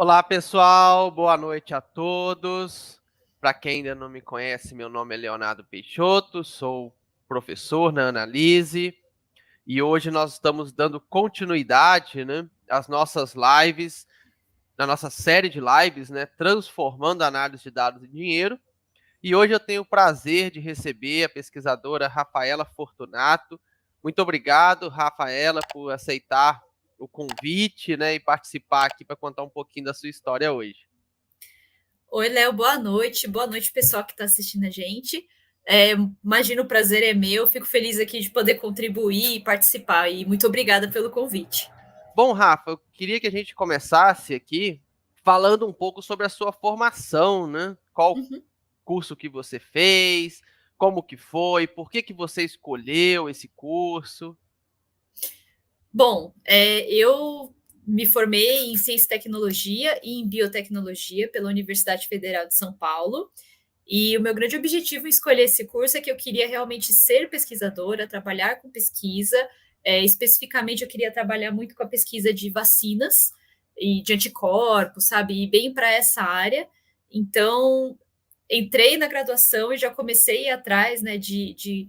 Olá, pessoal. Boa noite a todos. Para quem ainda não me conhece, meu nome é Leonardo Peixoto, sou professor na Analise e hoje nós estamos dando continuidade, né, às nossas lives, na nossa série de lives, né, transformando a análise de dados em dinheiro. E hoje eu tenho o prazer de receber a pesquisadora Rafaela Fortunato. Muito obrigado, Rafaela, por aceitar o convite, né, e participar aqui para contar um pouquinho da sua história hoje. Oi, Léo, boa noite. Boa noite, pessoal que está assistindo a gente. Imagino o prazer é meu. Fico feliz aqui de poder contribuir e participar. E muito obrigada pelo convite. Bom, Rafa, eu queria que a gente começasse aqui falando um pouco sobre a sua formação, né? Qual Uhum. curso que você fez, como que foi, por que que você escolheu esse curso? Bom, eu me formei em Ciência e Tecnologia e em Biotecnologia pela Universidade Federal de São Paulo. E o meu grande objetivo em escolher esse curso é que eu queria realmente ser pesquisadora, trabalhar com pesquisa. Especificamente, eu queria trabalhar muito com a pesquisa de vacinas e de anticorpos, sabe? E bem para essa área. Então, entrei na graduação e já comecei a ir atrás, né, de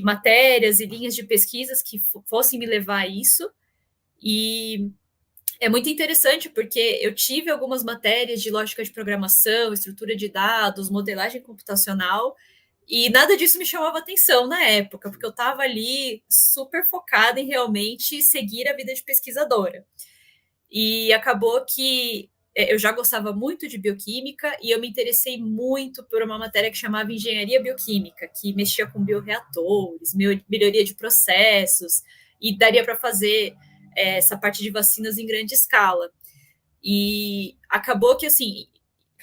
matérias e linhas de pesquisas que fossem me levar a isso. E é muito interessante porque eu tive algumas matérias de lógica de programação, estrutura de dados, modelagem computacional, e nada disso me chamava atenção na época, porque eu estava ali super focada em realmente seguir a vida de pesquisadora. E acabou que eu já gostava muito de bioquímica e eu me interessei muito por uma matéria que chamava Engenharia Bioquímica, que mexia com bioreatores, melhoria de processos, e daria para fazer essa parte de vacinas em grande escala. E acabou que, assim,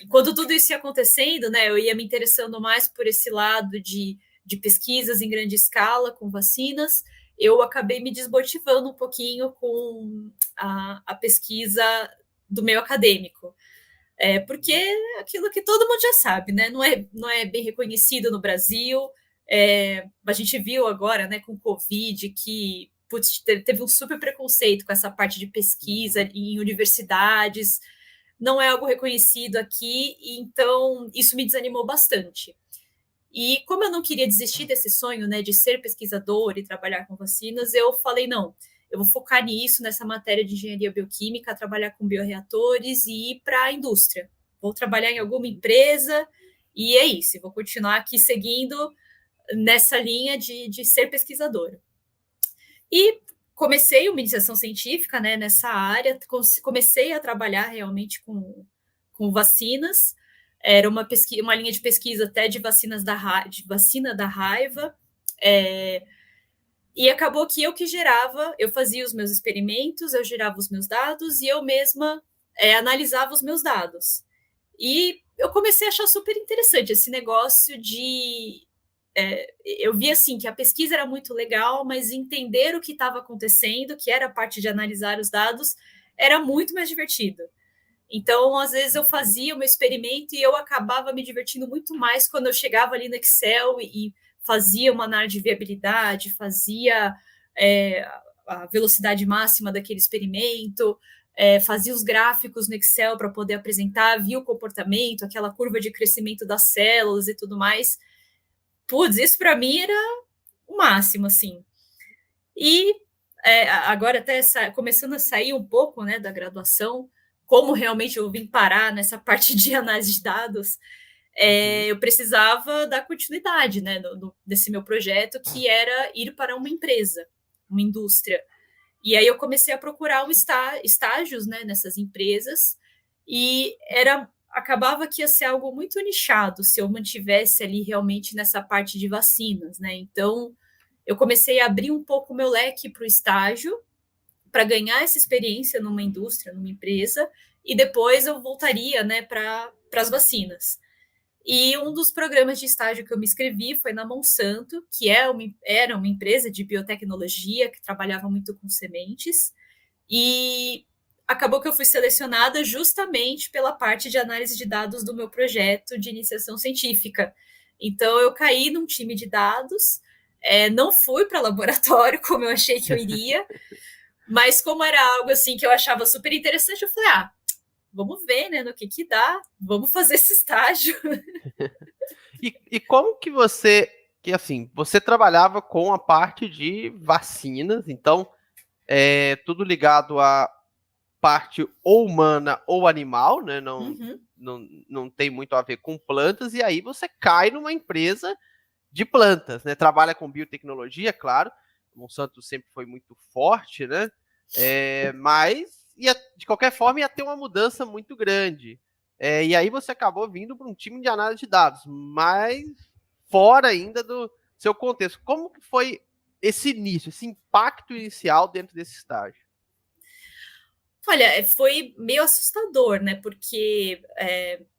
quando tudo isso ia acontecendo, né, eu ia me interessando mais por esse lado de pesquisas em grande escala com vacinas, eu acabei me desmotivando um pouquinho com a pesquisa do meio acadêmico. Porque é aquilo que todo mundo já sabe, né? Não é bem reconhecido no Brasil. A gente viu agora, né, com o Covid, que putz, teve um super preconceito com essa parte de pesquisa Uhum. em universidades. Não é algo reconhecido aqui, então isso me desanimou bastante. E como eu não queria desistir desse sonho, né, de ser pesquisador e trabalhar com vacinas, eu falei, não, eu vou focar nisso, nessa matéria de engenharia bioquímica, trabalhar com bioreatores e ir para a indústria. Vou trabalhar em alguma Uhum. empresa e é isso, vou continuar aqui seguindo nessa linha de ser pesquisadora. E comecei uma iniciação científica, né, nessa área, comecei a trabalhar realmente com vacinas. Era uma linha de pesquisa até de vacinas de vacina da raiva. É, e acabou que eu fazia os meus experimentos, eu gerava os meus dados e eu mesma analisava os meus dados. E eu comecei a achar super interessante esse negócio eu vi assim que a pesquisa era muito legal, mas entender o que estava acontecendo, que era a parte de analisar os dados, era muito mais divertido. Então, às vezes, eu Uhum. fazia o meu experimento e eu acabava me divertindo muito mais quando eu chegava ali no Excel e fazia uma análise de viabilidade, fazia é, a velocidade máxima daquele experimento, fazia os gráficos no Excel para poder apresentar, via o comportamento, aquela curva de crescimento das células e tudo mais. Putz, isso para mim era o máximo, assim. E agora até começando a sair um pouco, né, da graduação, como realmente eu vim parar nessa parte de análise de dados, Uhum. eu precisava dar continuidade, né, desse meu projeto, que era ir para uma empresa, uma indústria. E aí eu comecei a procurar estágios, né, nessas empresas e acabava que ia ser algo muito nichado se eu mantivesse ali realmente nessa parte de vacinas, né? Então eu comecei a abrir um pouco o meu leque para o estágio, para ganhar essa experiência numa indústria, numa empresa, e depois eu voltaria, né, para as vacinas. E um dos programas de estágio que eu me inscrevi foi na Monsanto, que era uma empresa de biotecnologia que trabalhava muito com sementes. E acabou que eu fui selecionada justamente pela parte de análise de dados do meu projeto de iniciação científica. Então, eu caí num time de dados, não fui para laboratório como eu achei que eu iria, mas como era algo assim que eu achava super interessante, eu falei, vamos ver, né, no que dá, vamos fazer esse estágio. E como que você, que assim, você trabalhava com a parte de vacinas, então tudo ligado à parte ou humana ou animal, né? Uhum. Não tem muito a ver com plantas, e aí você cai numa empresa de plantas, né? Trabalha com biotecnologia, claro. O Monsanto sempre foi muito forte, né? Mas de qualquer forma ia ter uma mudança muito grande. E aí você acabou vindo para um time de análise de dados, mas fora ainda do seu contexto. Como que foi esse início, esse impacto inicial dentro desse estágio? Olha, foi meio assustador, né? Porque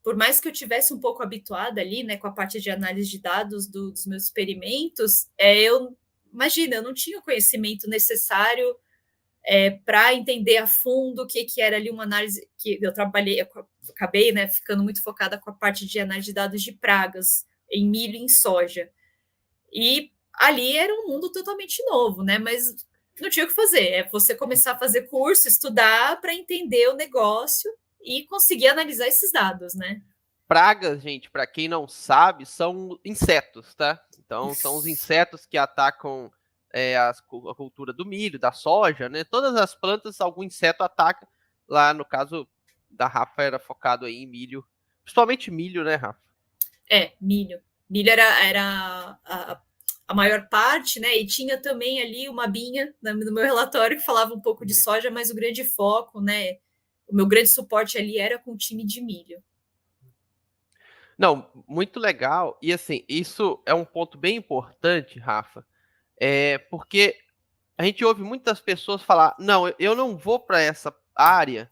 por mais que eu tivesse um pouco habituada ali, né, com a parte de análise de dados dos meus experimentos, imagina, eu não tinha o conhecimento necessário para entender a fundo o que era ali uma análise que eu trabalhei, eu acabei, né, ficando muito focada com a parte de análise de dados de pragas em milho e em soja. E ali era um mundo totalmente novo, né? Mas não tinha o que fazer. É você começar a fazer curso, estudar para entender o negócio e conseguir analisar esses dados, né? Pragas, gente, para quem não sabe, são insetos, tá? Então, são os insetos que atacam a cultura do milho, da soja, né? Todas as plantas, algum inseto ataca. Lá, no caso da Rafa, era focado aí em milho. Principalmente milho, né, Rafa? Milho. Milho era a maior parte, né? E tinha também ali uma binha no meu relatório que falava um pouco de soja, mas o grande foco, né? O meu grande suporte ali era com o time de milho. Não, muito legal. E assim, isso é um ponto bem importante, Rafa, porque a gente ouve muitas pessoas falar: não, eu não vou para essa área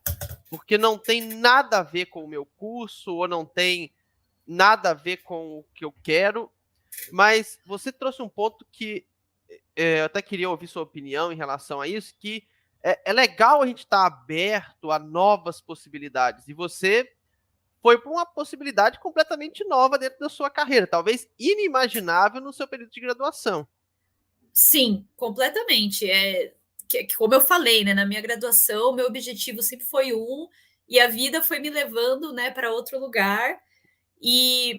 porque não tem nada a ver com o meu curso ou não tem nada a ver com o que eu quero. Mas você trouxe um ponto que eu até queria ouvir sua opinião em relação a isso, que é legal a gente estar aberto a novas possibilidades. E você foi para uma possibilidade completamente nova dentro da sua carreira, talvez inimaginável no seu período de graduação. Sim, completamente. Como eu falei, né, na minha graduação, meu objetivo sempre foi e a vida foi me levando, né, para outro lugar.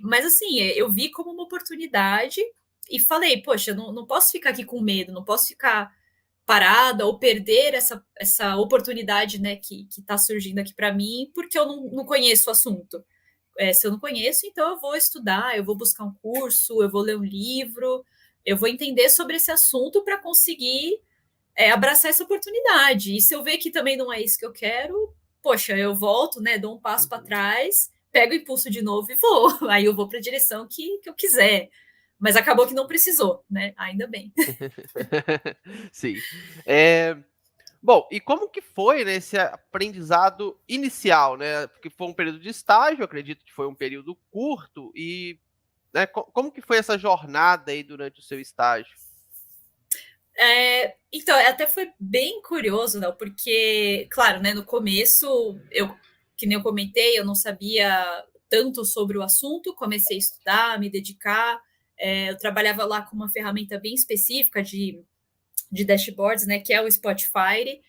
Mas assim, eu vi como uma oportunidade e falei, poxa, não posso ficar aqui com medo, não posso ficar parada ou perder essa oportunidade, né, que está surgindo aqui para mim, porque eu não conheço o assunto. Se eu não conheço, então eu vou estudar, eu vou buscar um curso, eu vou ler um livro, eu vou entender sobre esse assunto para conseguir abraçar essa oportunidade. E se eu ver que também não é isso que eu quero, poxa, eu volto, né? Dou um passo para trás, pego o impulso de novo e vou. Aí eu vou para a direção que eu quiser. Mas acabou que não precisou, né? Ainda bem. Sim. Bom, e como que foi, né, esse aprendizado inicial, né? Porque foi um período de estágio, acredito que foi um período curto, e né, como que foi essa jornada aí durante o seu estágio? Então, até foi bem curioso, não, porque, claro, né, no começo, que nem eu comentei, eu não sabia tanto sobre o assunto, comecei a estudar, me dedicar, eu trabalhava lá com uma ferramenta bem específica de dashboards, né, que é o Spotify,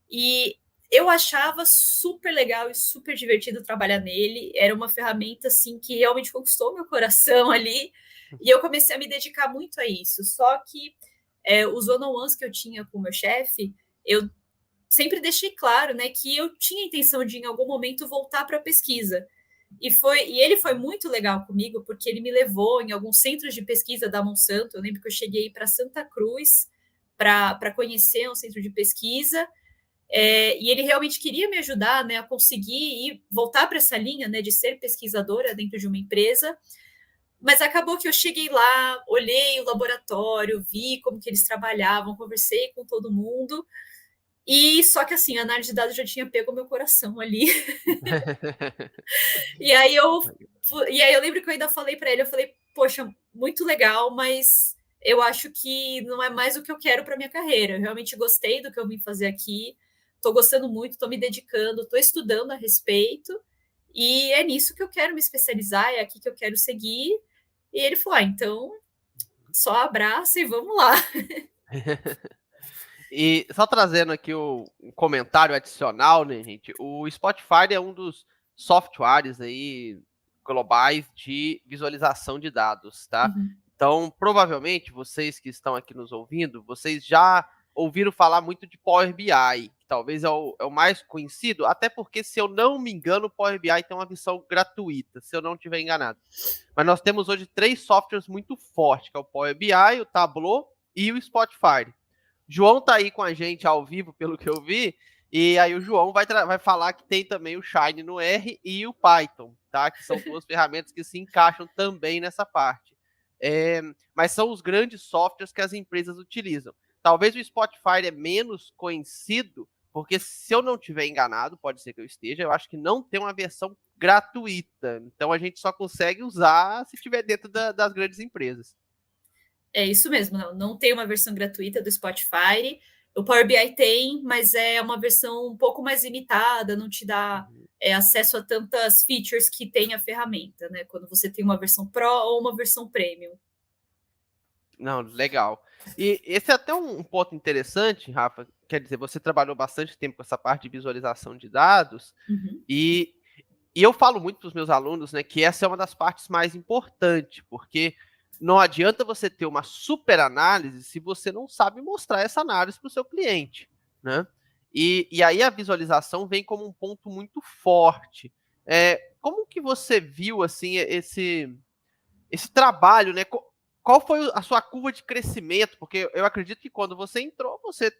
e eu achava super legal e super divertido trabalhar nele, era uma ferramenta, assim, que realmente conquistou meu coração ali, e eu comecei a me dedicar muito a isso, só que os one-on-ones que eu tinha com o meu chefe, eu sempre deixei claro, né, que eu tinha a intenção de, em algum momento, voltar para a pesquisa. E ele foi muito legal comigo, porque ele me levou em alguns centros de pesquisa da Monsanto. Eu lembro que eu cheguei para Santa Cruz para conhecer um centro de pesquisa, e ele realmente queria me ajudar, né, a conseguir voltar para essa linha, né, de ser pesquisadora dentro de uma empresa. Mas acabou que eu cheguei lá, olhei o laboratório, vi como que eles trabalhavam, conversei com todo mundo. E só que assim, a análise de dados já tinha pego meu coração ali. E aí eu lembro que eu ainda falei para ele, eu falei, poxa, muito legal, mas eu acho que não é mais o que eu quero para minha carreira. Eu realmente gostei do que eu vim fazer aqui, estou gostando muito, estou me dedicando, estou estudando a respeito, e é nisso que eu quero me especializar, é aqui que eu quero seguir. E ele falou: então só abraça e vamos lá. E só trazendo aqui um comentário adicional, né, gente? O Spotify é um dos softwares aí globais de visualização de dados, tá? Uhum. Então, provavelmente, vocês que estão aqui nos ouvindo, vocês já ouviram falar muito de Power BI, que talvez é o mais conhecido, até porque, se eu não me engano, o Power BI tem uma versão gratuita, se eu não estiver enganado. Mas nós temos hoje 3 softwares muito fortes, que é o Power BI, o Tableau e o Spotify. João tá aí com a gente ao vivo, pelo que eu vi, e aí o João vai falar que tem também o Shine no R e o Python, tá? Que são 2 ferramentas que se encaixam também nessa parte. Mas são os grandes softwares que as empresas utilizam. Talvez o Spotify é menos conhecido, porque se eu não estiver enganado, pode ser que eu esteja, eu acho que não tem uma versão gratuita. Então a gente só consegue usar se estiver dentro das grandes empresas. É isso mesmo, não tem uma versão gratuita do Spotify. O Power BI tem, mas é uma versão um pouco mais limitada, não te dá acesso a tantas features que tem a ferramenta, né? Quando você tem uma versão Pro ou uma versão Premium. Não, legal. E esse é até um ponto interessante, Rafa. Quer dizer, você trabalhou bastante tempo com essa parte de visualização de dados, Uhum. e, e eu falo muito para os meus alunos, né, que essa é uma das partes mais importantes, porque não adianta você ter uma super análise se você não sabe mostrar essa análise para o seu cliente, né? E aí a visualização vem como um ponto muito forte. Como que você viu assim esse trabalho, né? Qual foi a sua curva de crescimento? Porque eu acredito que quando você entrou, você,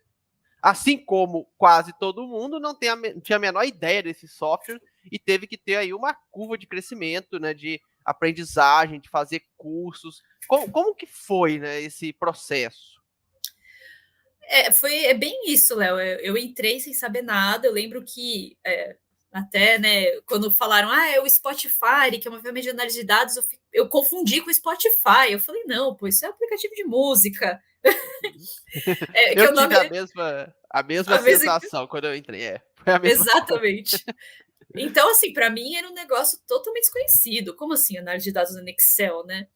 assim como quase todo mundo, não tinha a menor ideia desse software e teve que ter aí uma curva de crescimento, né? De aprendizagem, de fazer cursos. Como que foi, né, esse processo? É bem isso, Léo. Eu entrei sem saber nada. Eu lembro que até, né, quando falaram, é o Spotify, que é uma ferramenta de análise de dados, eu confundi com o Spotify. Eu falei, não, pô, isso é um aplicativo de música. Que Eu o nome tive a é mesma a mesma. sensação quando eu entrei. Foi a mesma coisa. Exatamente. Então, assim, para mim era um negócio totalmente desconhecido. Como assim, análise de dados no Excel, né?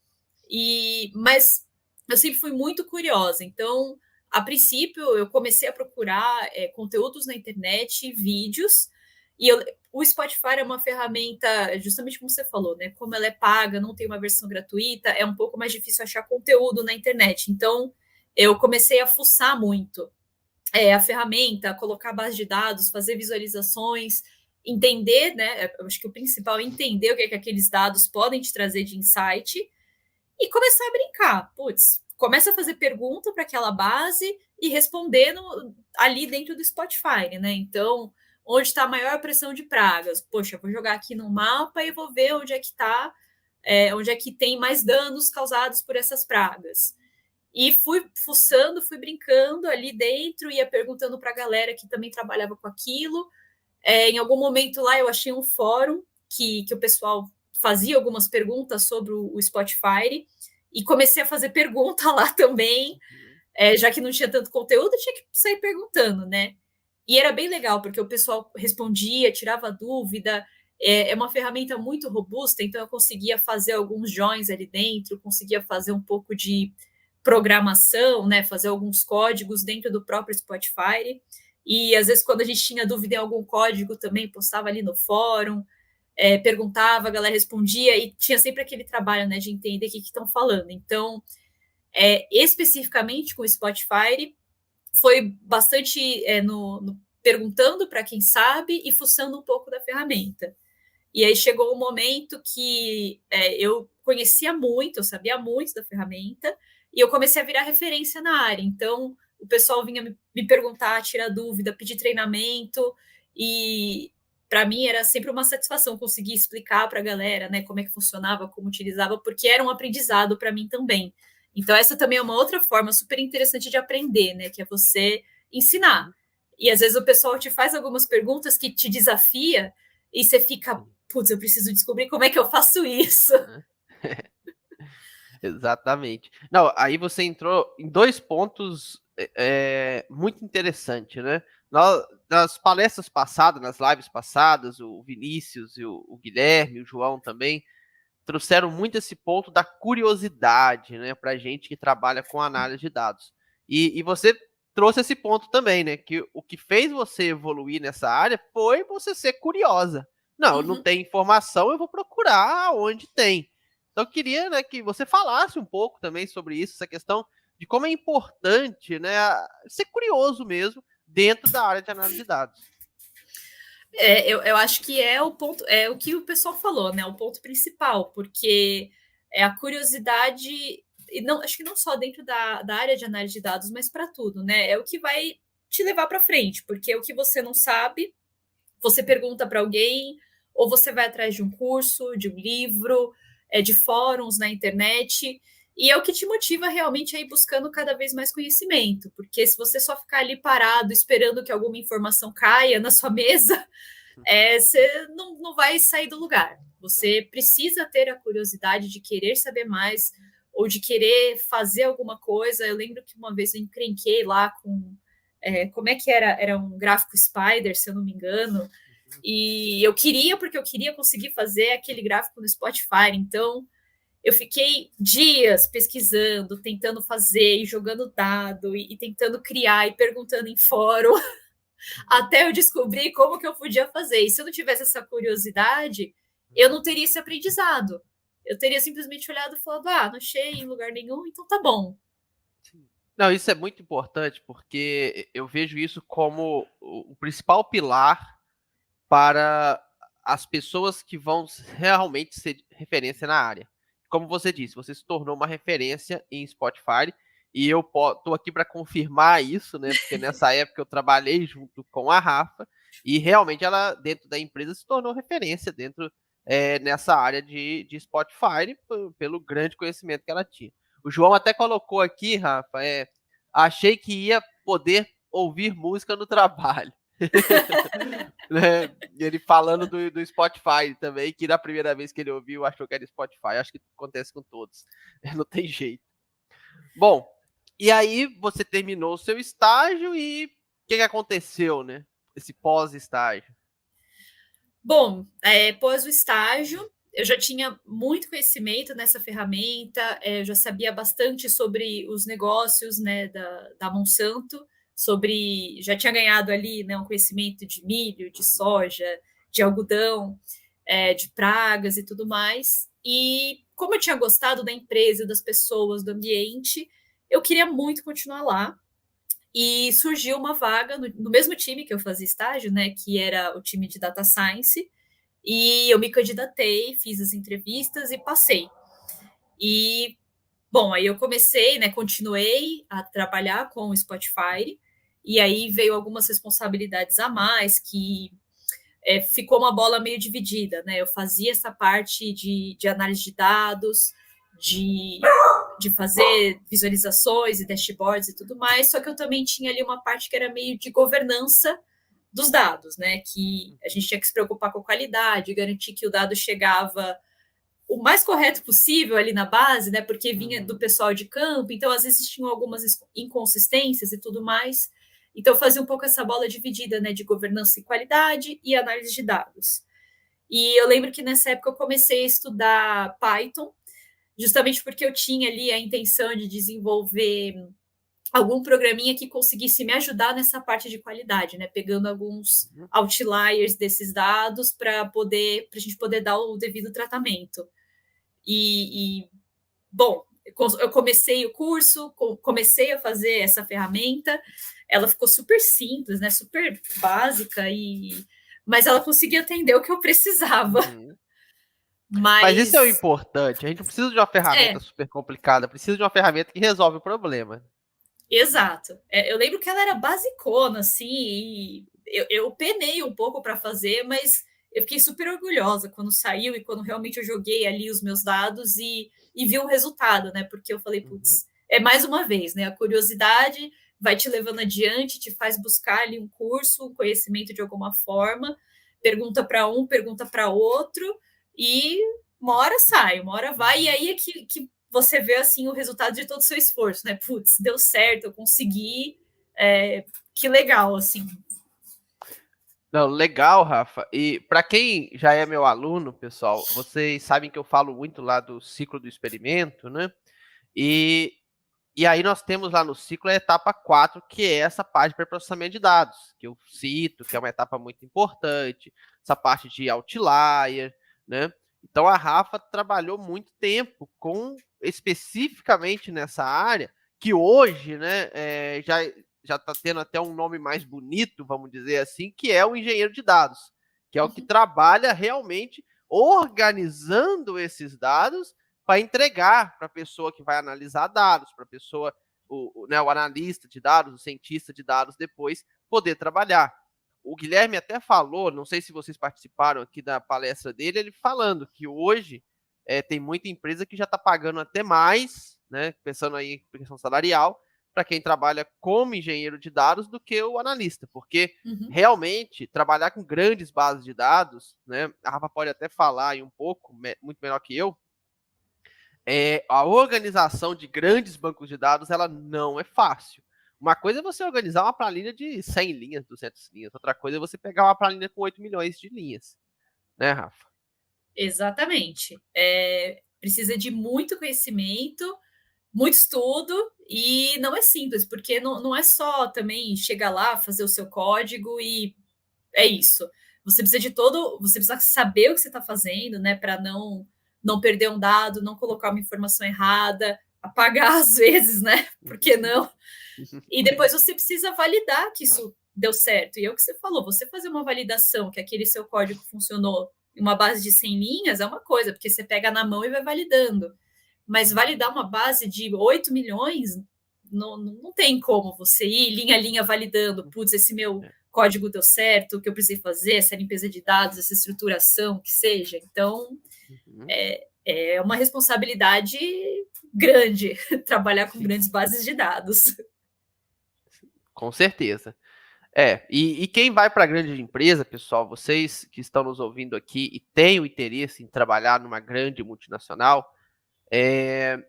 Mas eu sempre fui muito curiosa. Então, a princípio, eu comecei a procurar conteúdos na internet, vídeos, e o Spotify é uma ferramenta, justamente como você falou, né? Como ela é paga, não tem uma versão gratuita, é um pouco mais difícil achar conteúdo na internet. Então, eu comecei a fuçar muito a ferramenta, colocar a base de dados, fazer visualizações, entender, né? Eu acho que o principal é entender o que aqueles dados podem te trazer de insight e começar a brincar. Putz, começa a fazer pergunta para aquela base e respondendo ali dentro do Spotify, né? Então, onde está a maior pressão de pragas? Poxa, vou jogar aqui no mapa e vou ver onde é que está, onde é que tem mais danos causados por essas pragas. E fui fuçando, fui brincando ali dentro, ia perguntando para a galera que também trabalhava com aquilo. Em algum momento lá eu achei um fórum que o pessoal fazia algumas perguntas sobre o Spotify e comecei a fazer pergunta lá também, já que não tinha tanto conteúdo, tinha que sair perguntando, né? E era bem legal, porque o pessoal respondia, tirava dúvida, é uma ferramenta muito robusta, então eu conseguia fazer alguns joins ali dentro, conseguia fazer um pouco de programação, né? Fazer alguns códigos dentro do próprio Spotify. E às vezes, quando a gente tinha dúvida em algum código, também postava ali no fórum, perguntava, a galera respondia, e tinha sempre aquele trabalho, né, de entender o que estão falando. Então, especificamente com o Spotify, foi bastante no perguntando para quem sabe e fuçando um pouco da ferramenta. E aí chegou um momento que eu conhecia muito, eu sabia muito da ferramenta, e eu comecei a virar referência na área. Então, o pessoal vinha me perguntar, tirar dúvida, pedir treinamento, e para mim era sempre uma satisfação conseguir explicar para a galera, né, como é que funcionava, como utilizava, porque era um aprendizado para mim também. Então, essa também é uma outra forma super interessante de aprender, né, que é você ensinar. E às vezes o pessoal te faz algumas perguntas que te desafia, e você fica, putz, eu preciso descobrir como é que eu faço isso. Exatamente. Não, aí você entrou em 2 pontos muito interessantes, né? Nas palestras passadas, nas lives passadas, o Vinícius e o Guilherme, o João também, trouxeram muito esse ponto da curiosidade, né, para gente que trabalha com análise de dados. E você trouxe esse ponto também, né? Que o que fez você evoluir nessa área foi você ser curiosa. Não, eu não tenho informação, eu vou procurar onde tem. Então, eu queria, né, que você falasse um pouco também sobre isso, essa questão de como é importante, né, ser curioso mesmo dentro da área de análise de dados. Eu acho que é o ponto, é o que o pessoal falou, né? O ponto principal, porque é a curiosidade, e não, acho que não só dentro da área de análise de dados, mas para tudo, né? É o que vai te levar para frente, porque o que você não sabe, você pergunta para alguém, ou você vai atrás de um curso, de um livro, de fóruns na internet, e é o que te motiva realmente a ir buscando cada vez mais conhecimento, porque se você só ficar ali parado esperando que alguma informação caia na sua mesa, você não vai sair do lugar. Você precisa ter a curiosidade de querer saber mais ou de querer fazer alguma coisa. Eu lembro que uma vez eu encrenquei lá com como é que era? Era um gráfico Spider, se eu não me engano. E eu queria, porque eu queria conseguir fazer aquele gráfico no Spotify. Então, eu fiquei dias pesquisando, tentando fazer, e jogando dado, e tentando criar, e perguntando em fórum, até eu descobrir como que eu podia fazer. E se eu não tivesse essa curiosidade, eu não teria esse aprendizado. Eu teria simplesmente olhado e falado, não achei em lugar nenhum, então tá bom. Não, isso é muito importante, porque eu vejo isso como o principal pilar para as pessoas que vão realmente ser referência na área. Como você disse, você se tornou uma referência em Spotify e eu estou aqui para confirmar isso, né? Porque nessa época eu trabalhei junto com a Rafa e realmente ela, dentro da empresa, se tornou referência dentro nessa área de Spotify pelo grande conhecimento que ela tinha. O João até colocou aqui, Rafa, achei que ia poder ouvir música no trabalho. Né? Ele falando do Spotify também, que na primeira vez que ele ouviu, achou que era Spotify. Acho que acontece com todos. Não tem jeito. Bom, e aí você terminou o seu estágio e o que aconteceu, né? Esse pós-estágio. Bom, pós o estágio, eu já tinha muito conhecimento nessa ferramenta, eu já sabia bastante sobre os negócios, né, da Monsanto, já tinha ganhado ali, né, um conhecimento de milho, de soja, de algodão, de pragas e tudo mais. E como eu tinha gostado da empresa, das pessoas, do ambiente, eu queria muito continuar lá. E surgiu uma vaga no mesmo time que eu fazia estágio, né, que era o time de Data Science, e eu me candidatei, fiz as entrevistas e passei. E, bom, aí eu comecei, né, continuei a trabalhar com o Spotify, e aí veio algumas responsabilidades a mais, que ficou uma bola meio dividida, né? Eu fazia essa parte de análise de dados, de, de fazer visualizações e dashboards e tudo mais, só que eu também tinha ali uma parte que era meio de governança dos dados, né? Que a gente tinha que se preocupar com a qualidade, garantir que o dado chegava o mais correto possível ali na base, né? Porque vinha do pessoal de campo, então às vezes tinham algumas inconsistências e tudo mais. Então fazia um pouco essa bola dividida, né, de governança e qualidade e análise de dados. E eu lembro que nessa época eu comecei a estudar Python, justamente porque eu tinha ali a intenção de desenvolver algum programinha que conseguisse me ajudar nessa parte de qualidade, né? Pegando alguns outliers desses dados para a gente poder dar o devido tratamento. Bom, eu comecei o curso, comecei a fazer essa ferramenta, ela ficou super simples, né? Super básica, mas ela conseguia atender o que eu precisava. Mas isso é o Mas importante. A gente não precisa de uma ferramenta super complicada, precisa de uma ferramenta que resolve o problema. Exato. Eu lembro que ela era basicona, assim, e eu penei um pouco para fazer, mas eu fiquei super orgulhosa quando saiu e quando realmente eu joguei ali os meus dados e vi o resultado, né? Porque eu falei, putz, é mais uma vez, né? A curiosidade vai te levando adiante, te faz buscar ali um curso, um conhecimento de alguma forma, pergunta para um, pergunta para outro, e uma hora sai, uma hora vai, e aí é que você vê assim o resultado de todo o seu esforço, né? Putz, deu certo, eu consegui, que legal, assim. Não, legal, Rafa. E para quem já é meu aluno, pessoal, vocês sabem que eu falo muito lá do ciclo do experimento, né? E E aí nós temos lá no ciclo a etapa 4, que é essa parte de pré-processamento de dados, que eu cito, que é uma etapa muito importante, essa parte de outlier, né? Então a Rafa trabalhou muito tempo especificamente nessa área, que hoje, né, já está tendo até um nome mais bonito, vamos dizer assim, que é o engenheiro de dados, que é o que trabalha realmente organizando esses dados para entregar para a pessoa que vai analisar dados, para a pessoa, o analista de dados, o cientista de dados depois poder trabalhar. O Guilherme até falou, não sei se vocês participaram aqui da palestra dele, ele falando que hoje tem muita empresa que já está pagando até mais, né, pensando aí em questão salarial, para quem trabalha como engenheiro de dados do que o analista, porque realmente trabalhar com grandes bases de dados, né, a Rafa pode até falar aí um pouco, muito melhor que eu, a organização de grandes bancos de dados ela não é fácil. Uma coisa é você organizar uma planilha de 100 linhas, 200 linhas. Outra coisa é você pegar uma planilha com 8 milhões de linhas. Né, Rafa? Exatamente. Precisa de muito conhecimento, muito estudo, e não é simples, porque não é só também chegar lá, fazer o seu código e é isso. Você precisa saber o que você está fazendo, né, para não perder um dado, não colocar uma informação errada, apagar às vezes, né? Por que não? E depois você precisa validar que isso deu certo. E é o que você falou, você fazer uma validação que aquele seu código funcionou em uma base de 100 linhas é uma coisa, porque você pega na mão e vai validando. Mas validar uma base de 8 milhões, não tem como você ir linha a linha validando. Putz, esse meu código deu certo, o que eu precisei fazer, essa limpeza de dados, essa estruturação, que seja. Então, é uma responsabilidade grande trabalhar com grandes bases de dados. Com certeza. E quem vai para a grande empresa, pessoal, vocês que estão nos ouvindo aqui e têm o interesse em trabalhar numa grande multinacional,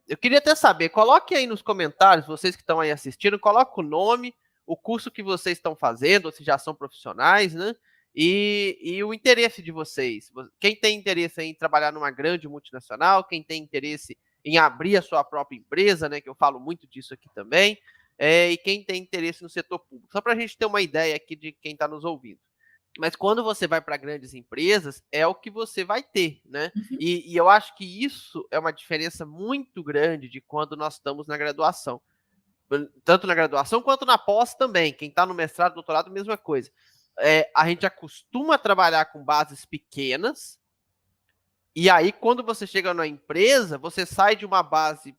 eu queria até saber, coloque aí nos comentários, vocês que estão aí assistindo, coloque o nome, o curso que vocês estão fazendo, ou se já são profissionais, né? E o interesse de vocês. Quem tem interesse em trabalhar numa grande multinacional, quem tem interesse em abrir a sua própria empresa, né? Que eu falo muito disso aqui também, e quem tem interesse no setor público. Só para a gente ter uma ideia aqui de quem está nos ouvindo. Mas quando você vai para grandes empresas, é o que você vai ter, né? E eu acho que isso é uma diferença muito grande de quando nós estamos na graduação. Tanto na graduação quanto na pós também. Quem está no mestrado, doutorado, mesma coisa. A gente acostuma a trabalhar com bases pequenas, e aí quando você chega na empresa, você sai de uma base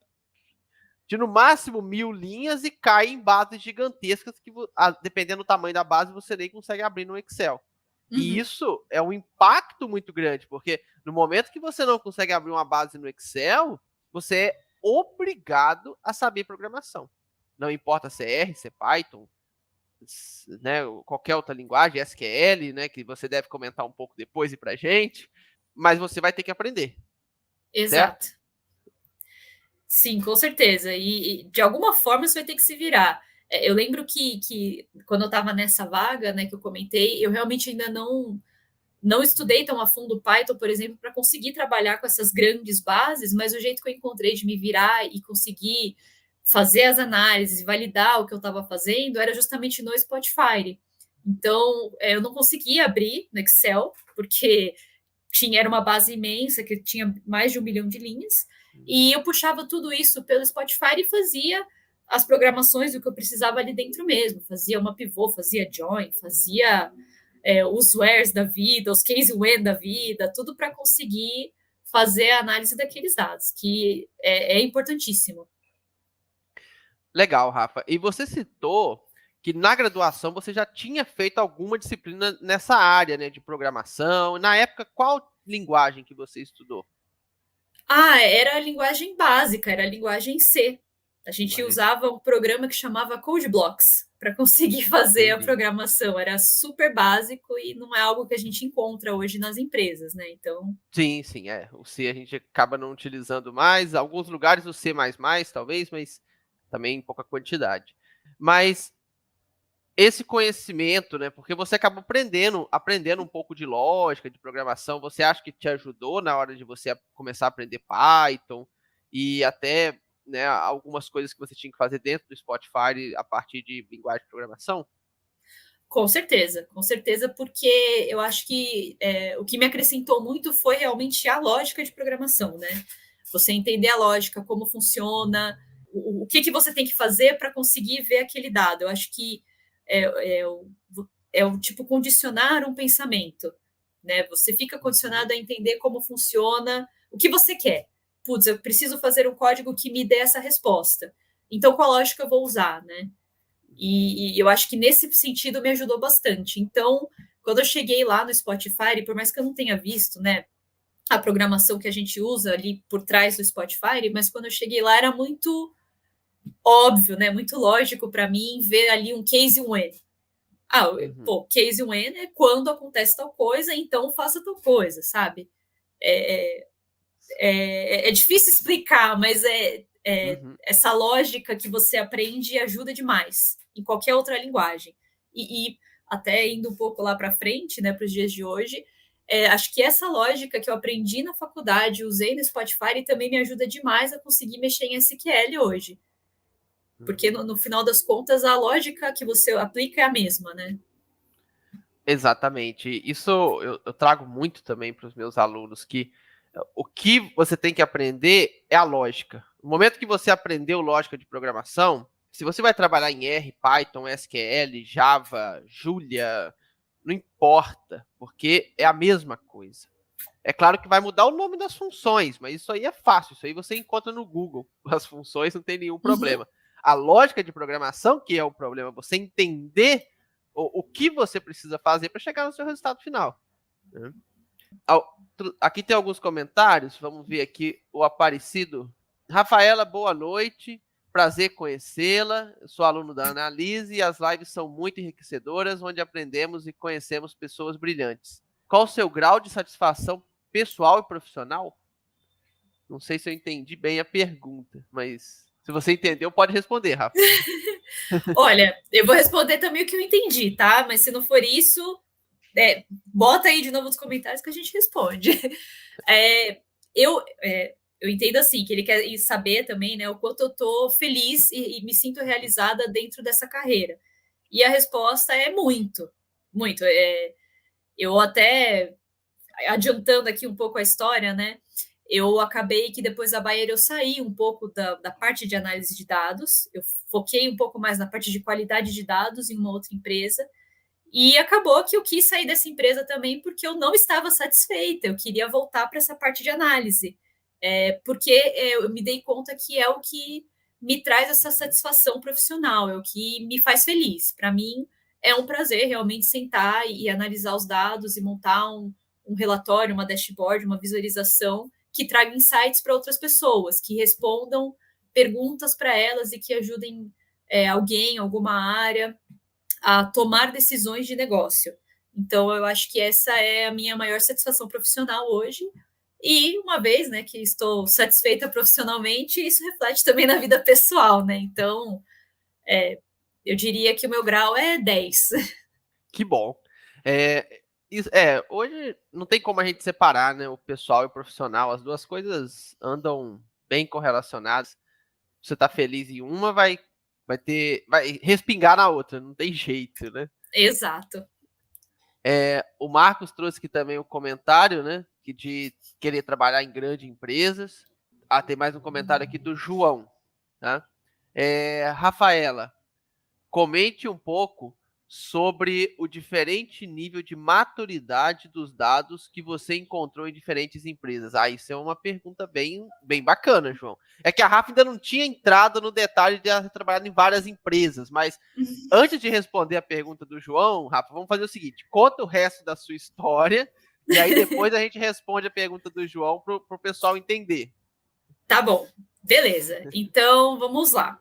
de no máximo 1000 linhas e cai em bases gigantescas que, dependendo do tamanho da base, você nem consegue abrir no Excel. E isso é um impacto muito grande, porque no momento que você não consegue abrir uma base no Excel, você é obrigado a saber programação. Não importa se é R, se é Python, né, qualquer outra linguagem, SQL, né, que você deve comentar um pouco depois e pra gente, mas você vai ter que aprender. Exato. Certo? Sim, com certeza. E de alguma forma você vai ter que se virar. Eu lembro que quando eu estava nessa vaga, né, que eu comentei, eu realmente ainda não estudei tão a fundo Python, por exemplo, para conseguir trabalhar com essas grandes bases, mas o jeito que eu encontrei de me virar e conseguir fazer as análises e validar o que eu estava fazendo era justamente no Spotify. Então, eu não conseguia abrir no Excel, porque era uma base imensa, que tinha mais de 1 milhão de linhas, e eu puxava tudo isso pelo Spotify e fazia as programações do que eu precisava ali dentro mesmo. Fazia uma pivô, fazia join, fazia os wheres da vida, os case when da vida, tudo para conseguir fazer a análise daqueles dados, que é importantíssimo. Legal, Rafa. E você citou que na graduação você já tinha feito alguma disciplina nessa área, né, de programação. Na época, qual linguagem que você estudou? Era a linguagem básica, era a linguagem C. A gente usava um programa que chamava CodeBlocks para conseguir fazer a programação. Era super básico e não é algo que a gente encontra hoje nas empresas, né? Então. Sim. O C a gente acaba não utilizando mais. Alguns lugares o C++, talvez, mas também em pouca quantidade. Mas esse conhecimento, né? Porque você acaba aprendendo um pouco de lógica, de programação. Você acha que te ajudou na hora de você começar a aprender Python e até né, algumas coisas que você tinha que fazer dentro do Spotify a partir de linguagem de programação? Com certeza, porque eu acho que o que me acrescentou muito foi realmente a lógica de programação, né? Você entender a lógica, como funciona, o que você tem que fazer para conseguir ver aquele dado. Eu acho que é o tipo condicionar um pensamento, né? Você fica condicionado a entender como funciona, o que você quer. Putz, eu preciso fazer um código que me dê essa resposta. Então, qual lógica eu vou usar, né? E eu acho que nesse sentido me ajudou bastante. Então, quando eu cheguei lá no Spotify, e por mais que eu não tenha visto, né, a programação que a gente usa ali por trás do Spotify, mas quando eu cheguei lá era muito óbvio, né, muito lógico para mim ver ali um case when. Ah, pô, case when é quando acontece tal coisa, então faça tal coisa, sabe? É, é difícil explicar, mas essa lógica que você aprende ajuda demais em qualquer outra linguagem. E até indo um pouco lá para frente, né, para os dias de hoje, acho que essa lógica que eu aprendi na faculdade, usei no Spotify, e também me ajuda demais a conseguir mexer em SQL hoje. Porque no final das contas, a lógica que você aplica é a mesma, né? Exatamente. Isso eu trago muito também para os meus alunos, que o que você tem que aprender é a lógica. No momento que você aprendeu lógica de programação, se você vai trabalhar em R, Python, SQL, Java, Julia, não importa, porque é a mesma coisa. É claro que vai mudar o nome das funções, mas isso aí é fácil, isso aí você encontra no Google. As funções não tem nenhum problema. A lógica de programação, que é o problema, você entender o que você precisa fazer para chegar no seu resultado final. Né? Aqui tem alguns comentários, vamos ver aqui o Aparecido. Rafaela, boa noite, prazer conhecê-la, eu sou aluno da Analise e as lives são muito enriquecedoras, onde aprendemos e conhecemos pessoas brilhantes. Qual o seu grau de satisfação pessoal e profissional? Não sei se eu entendi bem a pergunta, mas se você entendeu, pode responder, Rafa. Olha, eu vou responder também o que eu entendi, tá? Mas se não for isso, bota aí de novo nos comentários que a gente responde. Eu entendo assim, que ele quer saber também, né, o quanto eu tô feliz e me sinto realizada dentro dessa carreira. E a resposta é muito, muito. Eu até, adiantando aqui um pouco a história, né, eu acabei que depois da Bayer eu saí um pouco da parte de análise de dados, eu foquei um pouco mais na parte de qualidade de dados em uma outra empresa, e acabou que eu quis sair dessa empresa também porque eu não estava satisfeita, eu queria voltar para essa parte de análise, porque eu me dei conta que é o que me traz essa satisfação profissional, é o que me faz feliz. Para mim, é um prazer realmente sentar e analisar os dados e montar um relatório, uma dashboard, uma visualização que traga insights para outras pessoas, que respondam perguntas para elas e que ajudem alguém, alguma área, a tomar decisões de negócio. Então, eu acho que essa é a minha maior satisfação profissional hoje. E uma vez, né, que estou satisfeita profissionalmente, isso reflete também na vida pessoal, né? Então, eu diria que o meu grau é 10. Que bom. Hoje não tem como a gente separar, né, o pessoal e o profissional. As duas coisas andam bem correlacionadas. Você tá feliz em uma, vai respingar na outra, não tem jeito, né? Exato. O Marcos trouxe aqui também um comentário, né, que de querer trabalhar em grandes empresas. Tem mais um comentário aqui do João, tá? Rafaela, comente um pouco sobre o diferente nível de maturidade dos dados que você encontrou em diferentes empresas. Isso é uma pergunta bem, bem bacana, João. É que a Rafa ainda não tinha entrado no detalhe de ela ter trabalhado em várias empresas, mas antes de responder a pergunta do João, Rafa, vamos fazer o seguinte: conta o resto da sua história e aí depois a gente responde a pergunta do João para o pessoal entender. Tá bom, beleza. Então, vamos lá.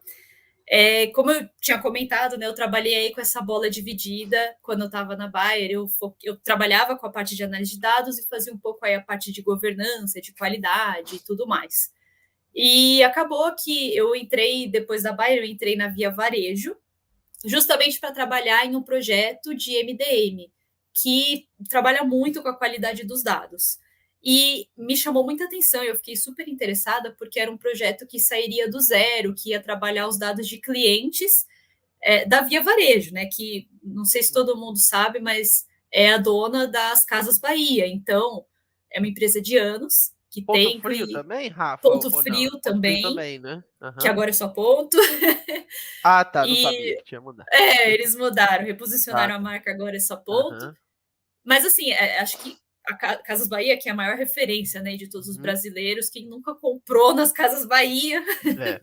Como eu tinha comentado, né, eu trabalhei aí com essa bola dividida quando eu estava na Bayer. Eu trabalhava com a parte de análise de dados e fazia um pouco aí a parte de governança, de qualidade e tudo mais. E acabou que eu entrei, depois da Bayer, eu entrei na Via Varejo, justamente para trabalhar em um projeto de MDM, que trabalha muito com a qualidade dos dados. E me chamou muita atenção, eu fiquei super interessada, porque era um projeto que sairia do zero, que ia trabalhar os dados de clientes da Via Varejo, né? Que não sei se todo mundo sabe, mas é a dona das Casas Bahia. Então, é uma empresa de anos que Ponto tem Frio também, Rafa? Ponto Ou não? Frio Ponto Frio também, também, né? que Aham. agora é só ponto. Ah, tá, não sabia E que tinha mudado. eles mudaram, Ah, reposicionaram a tá. marca, agora é só ponto. Aham. Mas assim, acho que a Casas Bahia, que é a maior referência, né, de todos os Uhum. brasileiros, quem nunca comprou nas Casas Bahia. É.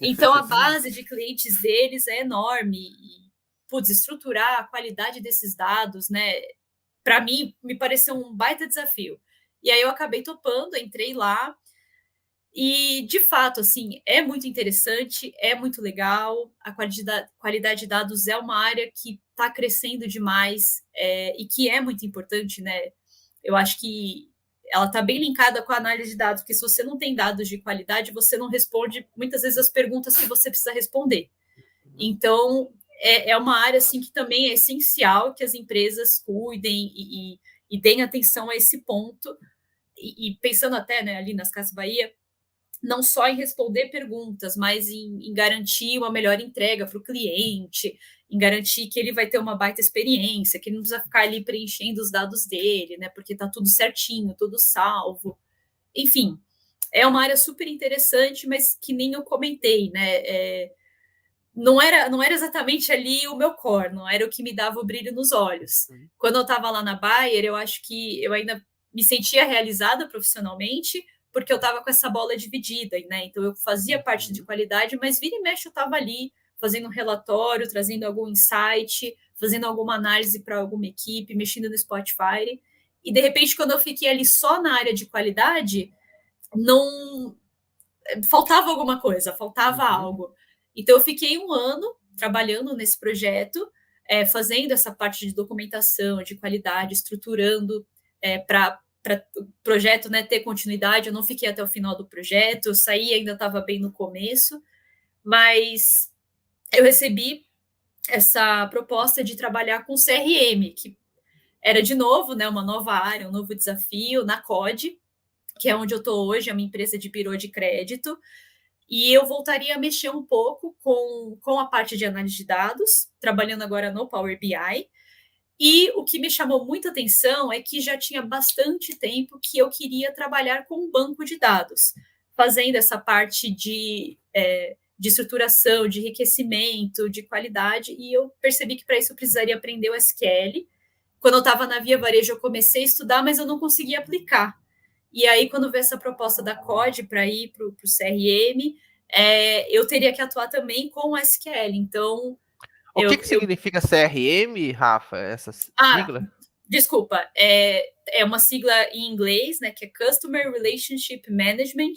Então, a base de clientes deles é enorme. E, putz, estruturar a qualidade desses dados, né, para mim, me pareceu um baita desafio. E aí eu acabei topando, entrei lá. E, de fato, assim, é muito interessante, é muito legal. A qualidade de dados é uma área que está crescendo demais e que é muito importante, né? Eu acho que ela está bem linkada com a análise de dados, porque se você não tem dados de qualidade, você não responde muitas vezes as perguntas que você precisa responder. Uhum. Então, é uma área assim que também é essencial que as empresas cuidem e deem atenção a esse ponto. E pensando até, né, ali nas Casas Bahia, não só em responder perguntas, mas em garantir uma melhor entrega para o cliente, em garantir que ele vai ter uma baita experiência, que ele não precisa ficar ali preenchendo os dados dele, né? Porque está tudo certinho, tudo salvo. Enfim, é uma área super interessante, mas que nem eu comentei, né? Não era exatamente ali o meu core, não era o que me dava o brilho nos olhos. Uhum. Quando eu estava lá na Bayer, eu acho que eu ainda me sentia realizada profissionalmente, porque eu estava com essa bola dividida, né? Então eu fazia parte de Uhum. qualidade, mas vira e mexe eu estava ali fazendo um relatório, trazendo algum insight, fazendo alguma análise para alguma equipe, mexendo no Spotify. E de repente, quando eu fiquei ali só na área de qualidade, não faltava alguma coisa, faltava Uhum. algo. Então, eu fiquei um ano trabalhando nesse projeto, fazendo essa parte de documentação, de qualidade, estruturando para o projeto, né, ter continuidade. Eu não fiquei até o final do projeto, eu saí, ainda estava bem no começo, mas eu recebi essa proposta de trabalhar com CRM, que era de novo, né, uma nova área, um novo desafio na COD, que é onde eu estou hoje, é uma empresa de birô de crédito. E eu voltaria a mexer um pouco com a parte de análise de dados, trabalhando agora no Power BI. E o que me chamou muita atenção é que já tinha bastante tempo que eu queria trabalhar com um banco de dados, fazendo essa parte de estruturação, de enriquecimento, de qualidade, e eu percebi que para isso eu precisaria aprender o SQL. Quando eu estava na Via Varejo, eu comecei a estudar, mas eu não conseguia aplicar. E aí, quando veio essa proposta da COD para ir para o CRM, eu teria que atuar também com o SQL. Então, O que eu, que eu. significa CRM, Rafa? Essa Ah, sigla? desculpa. É uma sigla em inglês, né? Que é Customer Relationship Management,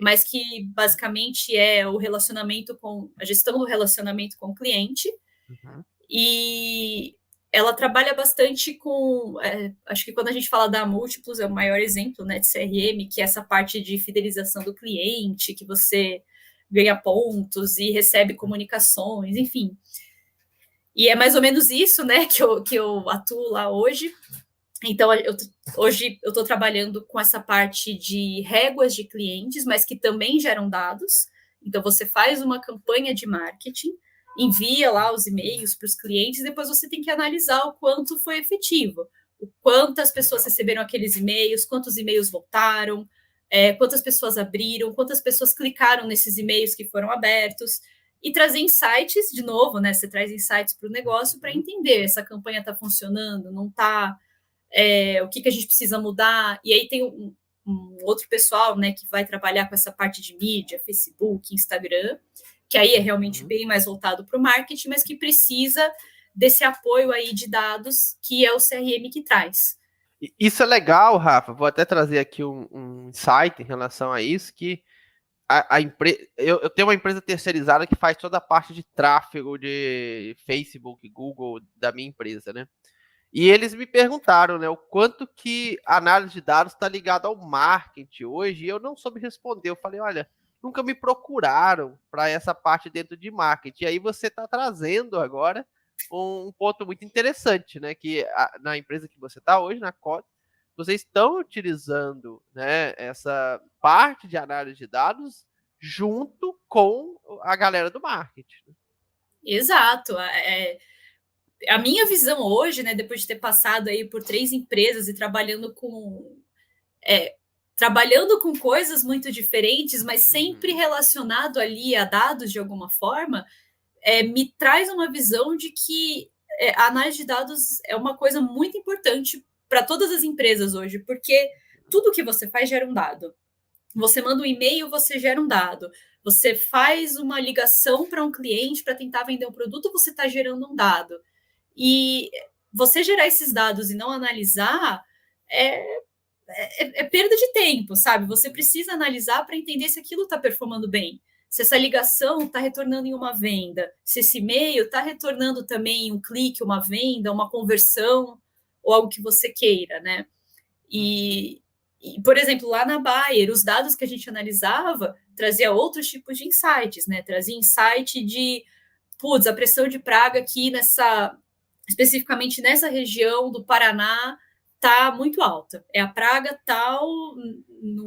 mas que basicamente é o relacionamento com a gestão do relacionamento com o cliente. Uhum. E ela trabalha bastante com. Acho que quando a gente fala da Múltiplos, é o maior exemplo, né, de CRM, que é essa parte de fidelização do cliente, que você ganha pontos e recebe comunicações, enfim. E é mais ou menos isso, né, que eu atuo lá hoje. Então, hoje eu estou trabalhando com essa parte de réguas de clientes, mas que também geram dados. Então, você faz uma campanha de marketing, envia lá os e-mails para os clientes, e depois você tem que analisar o quanto foi efetivo, o quantas pessoas Legal. receberam aqueles e-mails, quantos e-mails voltaram, quantas pessoas abriram, quantas pessoas clicaram nesses e-mails que foram abertos. E trazer insights, de novo, né? Você traz insights para o negócio para Uhum. entender essa campanha está funcionando, não está, o que a gente precisa mudar. E aí tem um outro pessoal, né, que vai trabalhar com essa parte de mídia, Facebook, Instagram, que aí é realmente Uhum. bem mais voltado para o marketing, mas que precisa desse apoio aí de dados que é o CRM que traz. Isso é legal, Rafa. Vou até trazer aqui um insight em relação a isso, que eu tenho uma empresa terceirizada que faz toda a parte de tráfego de Facebook, Google da minha empresa, né? E eles me perguntaram, né, o quanto que a análise de dados está ligada ao marketing hoje, e eu não soube responder. Eu falei, olha, nunca me procuraram para essa parte dentro de marketing. E aí você está trazendo agora um ponto muito interessante, né? Que na empresa que você está hoje, na COT, vocês estão utilizando, né, essa parte de análise de dados junto com a galera do marketing. Exato. A minha visão hoje, né, depois de ter passado aí por 3 empresas e trabalhando com coisas muito diferentes, mas sempre relacionado ali a dados de alguma forma, me traz uma visão de que a análise de dados é uma coisa muito importante para todas as empresas hoje, porque tudo que você faz gera um dado. Você manda um e-mail, você gera um dado. Você faz uma ligação para um cliente para tentar vender um produto, você está gerando um dado. E você gerar esses dados e não analisar é perda de tempo, sabe? Você precisa analisar para entender se aquilo está performando bem. Se essa ligação está retornando em uma venda, se esse e-mail está retornando também um clique, uma venda, uma conversão, ou algo que você queira, né? E, por exemplo, lá na Bayer, os dados que a gente analisava trazia outros tipos de insights, né? Trazia insight de, a pressão de praga aqui especificamente nessa região do Paraná, tá muito alta. É a praga tal,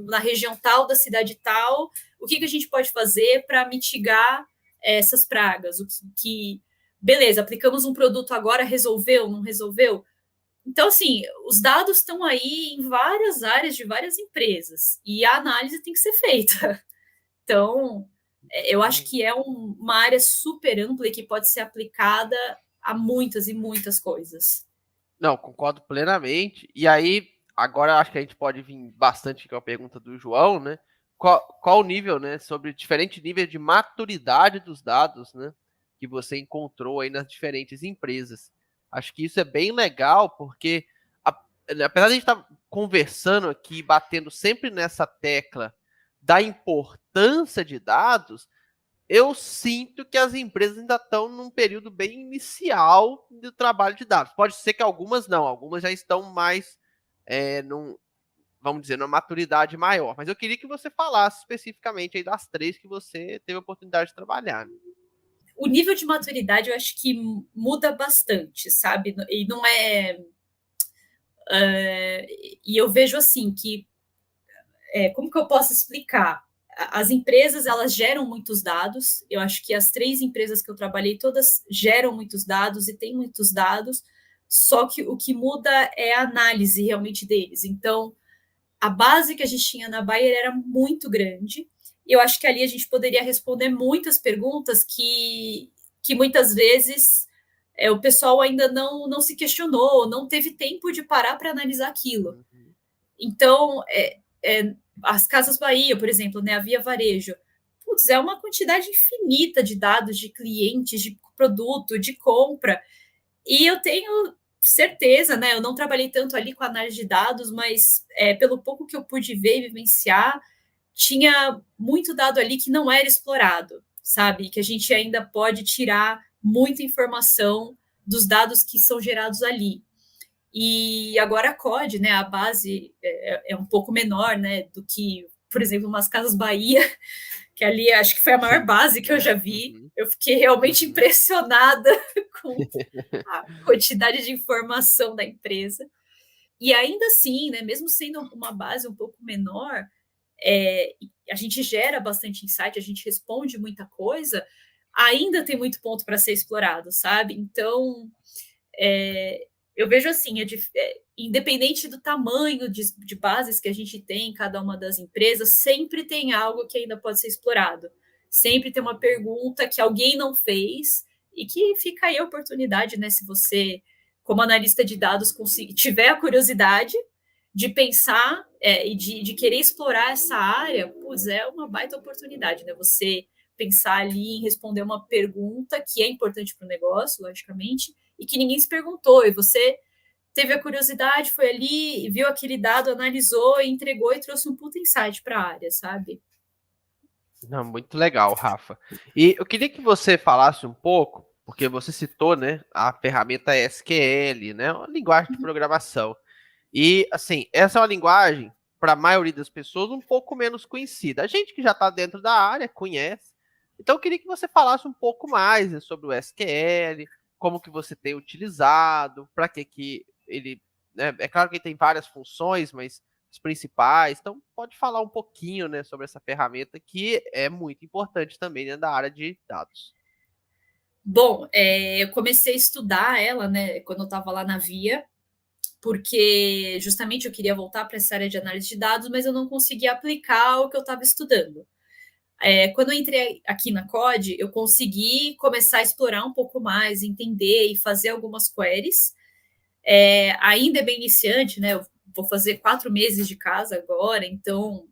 na região tal da cidade tal. O que a gente pode fazer para mitigar essas pragas? Beleza, aplicamos um produto agora, resolveu, não resolveu? Então, assim, os dados estão aí em várias áreas de várias empresas e a análise tem que ser feita. Então, eu acho que é uma área super ampla e que pode ser aplicada a muitas e muitas coisas. Não, concordo plenamente. E aí, agora acho que a gente pode vir bastante com a pergunta do João, né? Qual o nível, né? Sobre diferentes níveis de maturidade dos dados, né? Que você encontrou aí nas diferentes empresas. Acho que isso é bem legal, porque apesar de a gente estar conversando aqui, batendo sempre nessa tecla da importância de dados, eu sinto que as empresas ainda estão num período bem inicial do trabalho de dados. Pode ser que algumas não, algumas já estão mais, vamos dizer, numa maturidade maior. Mas eu queria que você falasse especificamente aí das 3 que você teve a oportunidade de trabalhar. Né? O nível de maturidade eu acho que muda bastante, sabe? E não é. E eu vejo assim que. Como que eu posso explicar? As empresas, elas geram muitos dados. Eu acho que as 3 empresas que eu trabalhei, todas geram muitos dados e têm muitos dados. Só que o que muda é a análise realmente deles. Então, a base que a gente tinha na Bayer era muito grande. E eu acho que ali a gente poderia responder muitas perguntas que muitas vezes o pessoal ainda não se questionou, não teve tempo de parar para analisar aquilo. Então, as Casas Bahia, por exemplo, né, a Via Varejo, é uma quantidade infinita de dados de clientes, de produto, de compra. E eu tenho certeza, né? Eu não trabalhei tanto ali com análise de dados, mas pelo pouco que eu pude ver e vivenciar, tinha muito dado ali que não era explorado, sabe? Que a gente ainda pode tirar muita informação dos dados que são gerados ali. E agora a COD, né, a base é um pouco menor, né, do que, por exemplo, umas Casas Bahia, que ali acho que foi a maior base que eu já vi. Eu fiquei realmente impressionada com a quantidade de informação da empresa. E ainda assim, né, mesmo sendo uma base um pouco menor, a gente gera bastante insight, a gente responde muita coisa, ainda tem muito ponto para ser explorado, sabe? Então, eu vejo assim, independente do tamanho de bases que a gente tem em cada uma das empresas, sempre tem algo que ainda pode ser explorado. Sempre tem uma pergunta que alguém não fez e que fica aí a oportunidade, né? Se você, como analista de dados, tiver a curiosidade de pensar e de querer explorar essa área, é uma baita oportunidade, né? Você pensar ali em responder uma pergunta que é importante para o negócio, logicamente, e que ninguém se perguntou, e você teve a curiosidade, foi ali, viu aquele dado, analisou, entregou e trouxe um puta insight para a área, sabe? Não, muito legal, Rafa. E eu queria que você falasse um pouco, porque você citou, né, a ferramenta SQL, né, uma linguagem de programação. E, assim, essa é uma linguagem, para a maioria das pessoas, um pouco menos conhecida. A gente que já está dentro da área conhece. Então, eu queria que você falasse um pouco mais, né, sobre o SQL, como que você tem utilizado, para que ele, né? É claro que tem várias funções, mas as principais. Então, pode falar um pouquinho, né, sobre essa ferramenta que é muito importante também dentro da área de dados. Bom, eu comecei a estudar ela, né, quando eu estava lá na Via, porque justamente eu queria voltar para essa área de análise de dados, mas eu não conseguia aplicar o que eu estava estudando. Quando eu entrei aqui na COD, eu consegui começar a explorar um pouco mais, entender e fazer algumas queries. Ainda é bem iniciante, né? Eu vou fazer 4 meses de casa agora, então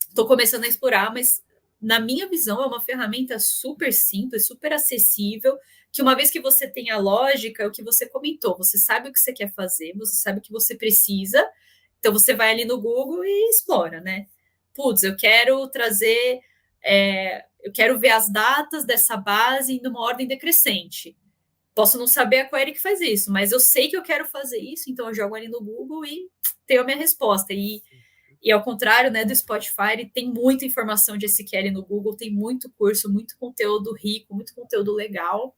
estou começando a explorar, mas na minha visão é uma ferramenta super simples, super acessível, que uma vez que você tem a lógica, é o que você comentou, você sabe o que você quer fazer, você sabe o que você precisa, então você vai ali no Google e explora, né? Putz, eu quero trazer, eu quero ver as datas dessa base numa ordem decrescente. Posso não saber a query que faz isso, mas eu sei que eu quero fazer isso, então eu jogo ali no Google e tenho a minha resposta. E ao contrário, né, do Spotify, ele tem muita informação de SQL no Google, tem muito curso, muito conteúdo rico, muito conteúdo legal.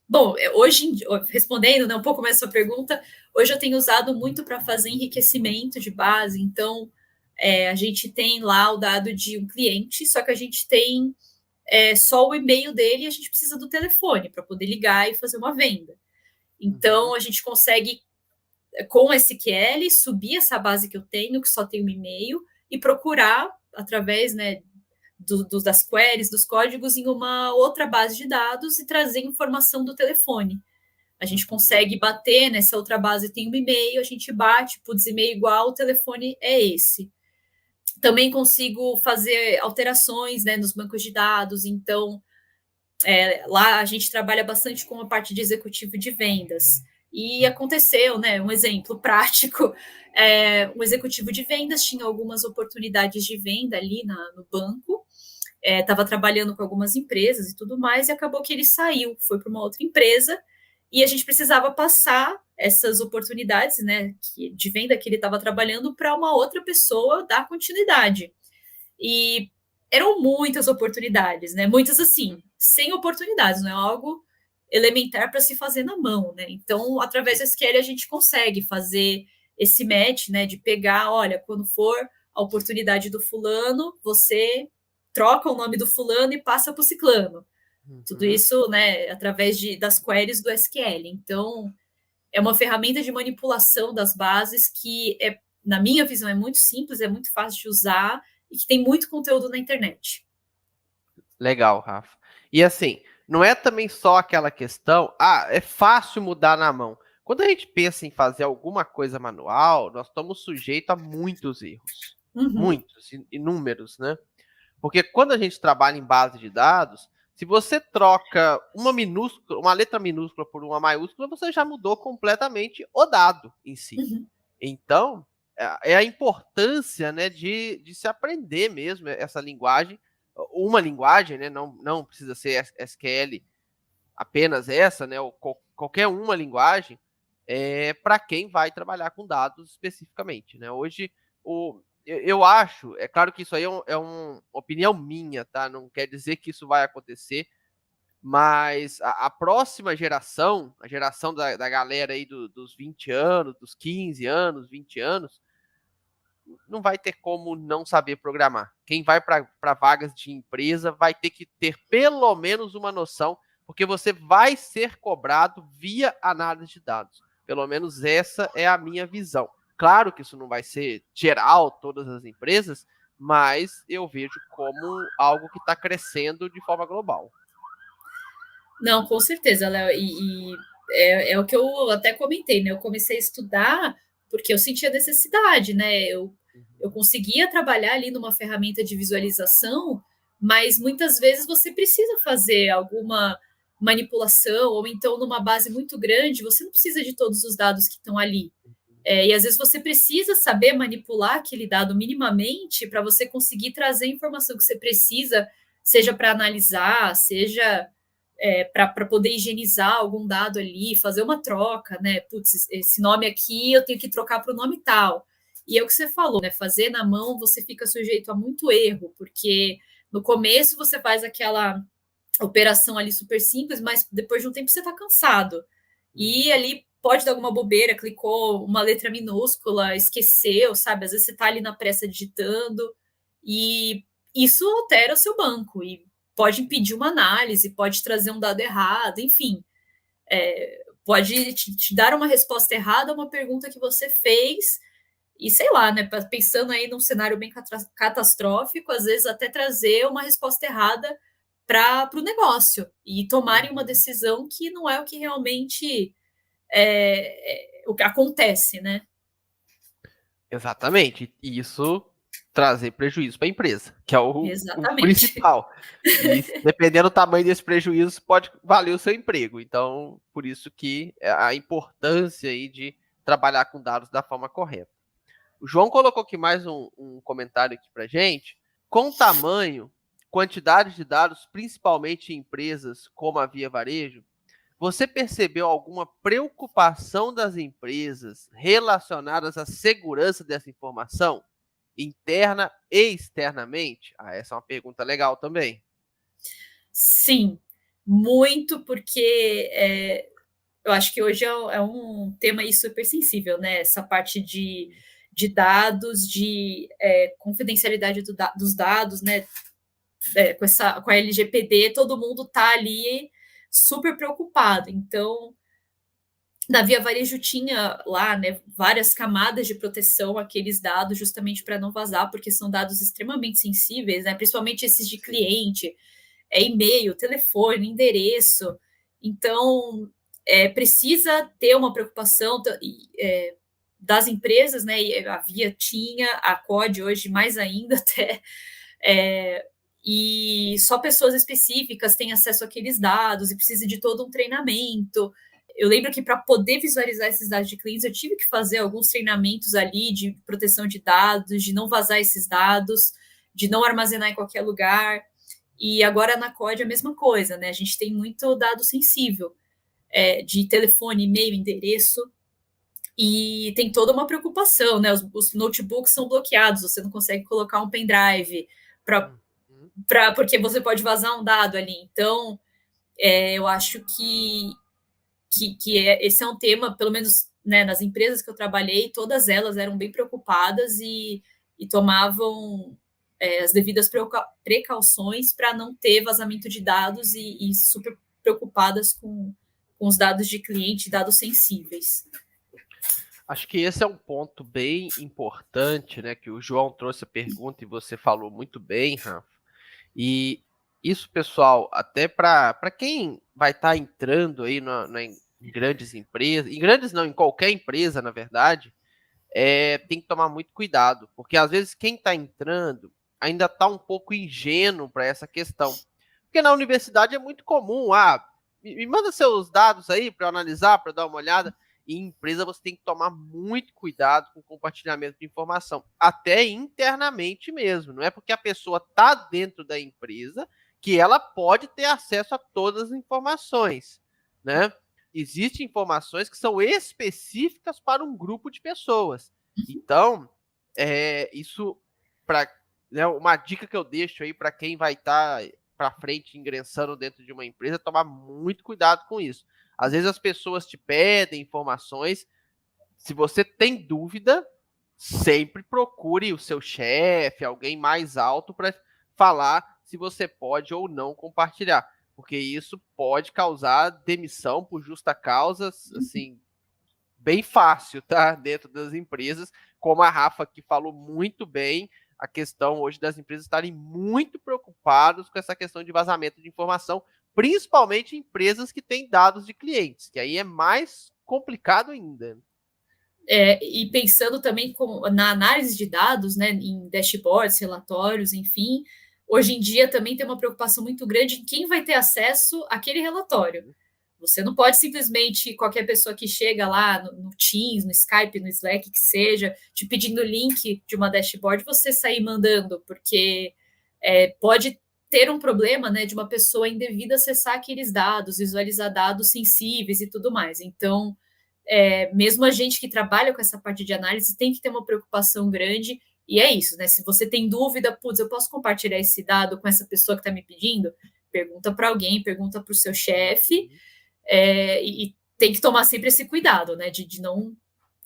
Bom, hoje, respondendo, né, um pouco mais a sua pergunta, hoje eu tenho usado muito para fazer enriquecimento de base, então a gente tem lá o dado de um cliente, só que a gente tem só o e-mail dele e a gente precisa do telefone para poder ligar e fazer uma venda. Então, a gente consegue, com SQL, subir essa base que eu tenho, que só tem um e-mail, e procurar, através, né, das queries, dos códigos, em uma outra base de dados e trazer informação do telefone. A gente consegue bater nessa outra base, tem um e-mail, a gente bate, putz, e-mail igual, o telefone é esse. Também consigo fazer alterações, né, nos bancos de dados, então lá a gente trabalha bastante com a parte de executivo de vendas. E aconteceu, né, um exemplo prático, um executivo de vendas tinha algumas oportunidades de venda ali no banco, estava trabalhando com algumas empresas e tudo mais, e acabou que ele saiu, foi para uma outra empresa, e a gente precisava passar essas oportunidades, né, de venda que ele estava trabalhando para uma outra pessoa dar continuidade. E eram muitas oportunidades, né? Muitas assim, sem oportunidades, não é algo elementar para se fazer na mão, né? Então, através do SQL a gente consegue fazer esse match, né? De pegar, olha, quando for a oportunidade do fulano, você troca o nome do fulano e passa para o ciclano. Tudo isso, né? Através das queries do SQL. Então, é uma ferramenta de manipulação das bases que na minha visão, é muito simples, é muito fácil de usar e que tem muito conteúdo na internet. Legal, Rafa. E assim, não é também só aquela questão, é fácil mudar na mão. Quando a gente pensa em fazer alguma coisa manual, nós estamos sujeitos a muitos erros. Muitos, inúmeros, né? Porque quando a gente trabalha em base de dados, se você troca uma letra minúscula por uma maiúscula, você já mudou completamente o dado em si. Então, é a importância, né, de se aprender mesmo essa linguagem, uma linguagem, né, não precisa ser SQL apenas essa, né, ou qualquer uma linguagem, para quem vai trabalhar com dados especificamente, né. Hoje, eu acho, é claro que isso aí é uma opinião minha, tá, não quer dizer que isso vai acontecer, mas a próxima geração, a geração da galera aí dos 20 anos, dos 15 anos, 20 anos, não vai ter como não saber programar. Quem vai para vagas de empresa vai ter que ter pelo menos uma noção, porque você vai ser cobrado via análise de dados. Pelo menos essa é a minha visão. Claro que isso não vai ser geral, todas as empresas, mas eu vejo como algo que está crescendo de forma global. Não, com certeza, Léo. É o que eu até comentei, né? Eu comecei a estudar porque eu sentia necessidade, né? Eu conseguia trabalhar ali numa ferramenta de visualização, mas muitas vezes você precisa fazer alguma manipulação, ou então numa base muito grande, você não precisa de todos os dados que estão ali. E às vezes você precisa saber manipular aquele dado minimamente para você conseguir trazer a informação que você precisa, seja para analisar, seja para poder higienizar algum dado ali, fazer uma troca, né? Putz, esse nome aqui eu tenho que trocar para o nome tal. E é o que você falou, né? Fazer na mão você fica sujeito a muito erro, porque no começo você faz aquela operação ali super simples, mas depois de um tempo você está cansado. E ali pode dar alguma bobeira, clicou uma letra minúscula, esqueceu, sabe? Às vezes você está ali na pressa digitando e isso altera o seu banco e pode impedir uma análise, pode trazer um dado errado, enfim. Pode te dar uma resposta errada a uma pergunta que você fez e, sei lá, né, pensando aí num cenário bem catastrófico, às vezes até trazer uma resposta errada para o negócio e tomarem uma decisão que não é o que realmente o que acontece, né? Exatamente. E isso trazer prejuízo para a empresa, que é o Exatamente. principal. E dependendo do tamanho desse prejuízo, pode valer o seu emprego. Então, por isso que a importância aí de trabalhar com dados da forma correta. O João colocou aqui mais um comentário aqui para gente. Com tamanho, quantidade de dados, principalmente em empresas como a Via Varejo, você percebeu alguma preocupação das empresas relacionadas à segurança dessa informação, interna e externamente? Essa é uma pergunta legal também. Sim, muito, porque eu acho que hoje é um tema aí super sensível, né? Essa parte de dados, de confidencialidade dos dados, né? Com a LGPD, todo mundo está ali super preocupado. Então, na Via Varejo tinha lá, né, várias camadas de proteção àqueles dados, justamente para não vazar, porque são dados extremamente sensíveis, né? Principalmente esses de cliente, e-mail, telefone, endereço. Então, precisa ter uma preocupação das empresas, né? E a Via tinha, a COD hoje mais ainda até, e só pessoas específicas têm acesso àqueles dados e precisa de todo um treinamento. Eu lembro que para poder visualizar esses dados de clientes, eu tive que fazer alguns treinamentos ali de proteção de dados, de não vazar esses dados, de não armazenar em qualquer lugar. E agora na COD é a mesma coisa, né? A gente tem muito dado sensível, de telefone, e-mail, endereço, e tem toda uma preocupação, né? Os notebooks são bloqueados, você não consegue colocar um pendrive porque você pode vazar um dado ali. Então, eu acho que esse é um tema, pelo menos, né, nas empresas que eu trabalhei, todas elas eram bem preocupadas e tomavam as devidas precauções para não ter vazamento de dados e super preocupadas com os dados de cliente, dados sensíveis. Acho que esse é um ponto bem importante, né? Que o João trouxe a pergunta e você falou muito bem, Rafa. E isso, pessoal, até para quem vai estar entrando aí em grandes empresas, em grandes não, em qualquer empresa, na verdade, tem que tomar muito cuidado, porque às vezes quem está entrando ainda está um pouco ingênuo para essa questão. Porque na universidade é muito comum, me manda seus dados aí para eu analisar, para dar uma olhada. E em empresa você tem que tomar muito cuidado com o compartilhamento de informação, até internamente mesmo. Não é porque a pessoa está dentro da empresa que ela pode ter acesso a todas as informações, né? Existem informações que são específicas para um grupo de pessoas. Então, isso para, né, uma dica que eu deixo aí para quem vai estar para frente ingressando dentro de uma empresa, tomar muito cuidado com isso. Às vezes as pessoas te pedem informações. Se você tem dúvida, sempre procure o seu chefe, alguém mais alto, para falar se você pode ou não compartilhar. Porque isso pode causar demissão por justa causa, assim, bem fácil, tá? Dentro das empresas, como a Rafa aqui falou muito bem, a questão hoje das empresas estarem muito preocupadas com essa questão de vazamento de informação, principalmente empresas que têm dados de clientes, que aí é mais complicado ainda. E pensando também na análise de dados, né, em dashboards, relatórios, enfim, hoje em dia também tem uma preocupação muito grande em quem vai ter acesso àquele relatório. Você não pode simplesmente, qualquer pessoa que chega lá no Teams, no Skype, no Slack, que seja, te pedindo o link de uma dashboard, você sair mandando, porque pode ter um problema, né, de uma pessoa indevida acessar aqueles dados, visualizar dados sensíveis e tudo mais. Então, mesmo a gente que trabalha com essa parte de análise tem que ter uma preocupação grande, e é isso, né? Se você tem dúvida, putz, eu posso compartilhar esse dado com essa pessoa que está me pedindo? Pergunta para alguém, pergunta para o seu chefe, e tem que tomar sempre esse cuidado, né, de não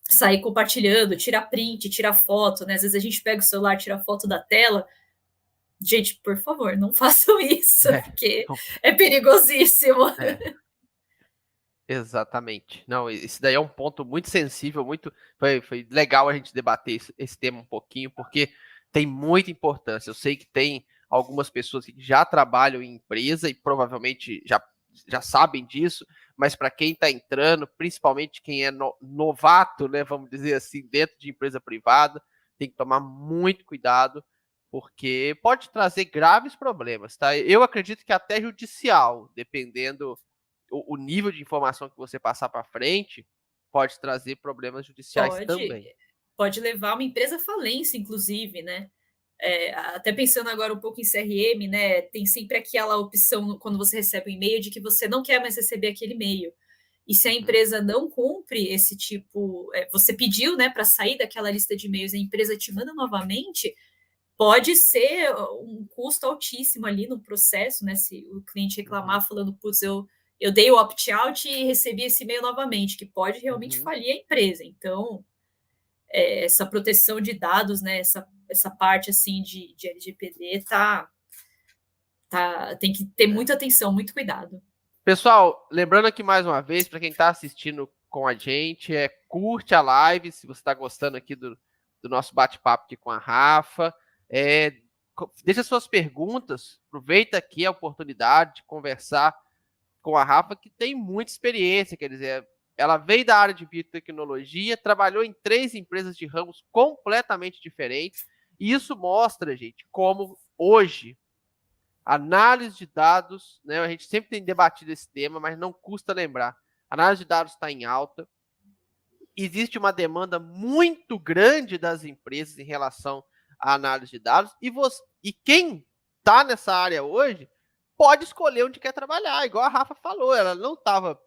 sair compartilhando, tirar print, tirar foto, né? Às vezes a gente pega o celular, tira foto da tela. Gente, por favor, não façam isso, porque é perigosíssimo. É. Exatamente. Não, esse daí é um ponto muito sensível, foi legal a gente debater esse tema um pouquinho, porque tem muita importância. Eu sei que tem algumas pessoas que já trabalham em empresa e provavelmente já sabem disso, mas para quem está entrando, principalmente quem é novato, né, vamos dizer assim, dentro de empresa privada, tem que tomar muito cuidado, porque pode trazer graves problemas, tá? Eu acredito que até judicial, dependendo o nível de informação que você passar para frente, pode trazer problemas judiciais Pode, também. pode levar uma empresa à falência, inclusive, né? Até pensando agora um pouco em CRM, né? Tem sempre aquela opção quando você recebe um e-mail de que você não quer mais receber aquele e-mail. E se a empresa não cumpre esse tipo, você pediu, né, para sair daquela lista de e-mails, a empresa te manda novamente, pode ser um custo altíssimo ali no processo, né? Se o cliente reclamar falando, putz, eu dei o opt-out e recebi esse e-mail novamente, que pode realmente falir a empresa. Então, essa proteção de dados, né? Essa parte assim de LGPD tem que ter muita atenção, muito cuidado. Pessoal, lembrando aqui mais uma vez, para quem está assistindo com a gente, curte a live, se você está gostando aqui do nosso bate-papo aqui com a Rafa. Deixa suas perguntas, aproveita aqui a oportunidade de conversar com a Rafa, que tem muita experiência, quer dizer, ela veio da área de biotecnologia, trabalhou em 3 empresas de ramos completamente diferentes, e isso mostra, gente, como hoje análise de dados, né? A gente sempre tem debatido esse tema, mas não custa lembrar. Análise de dados está em alta. Existe uma demanda muito grande das empresas em relação à análise de dados. E quem está nessa área hoje pode escolher onde quer trabalhar. Igual a Rafa falou, ela não estava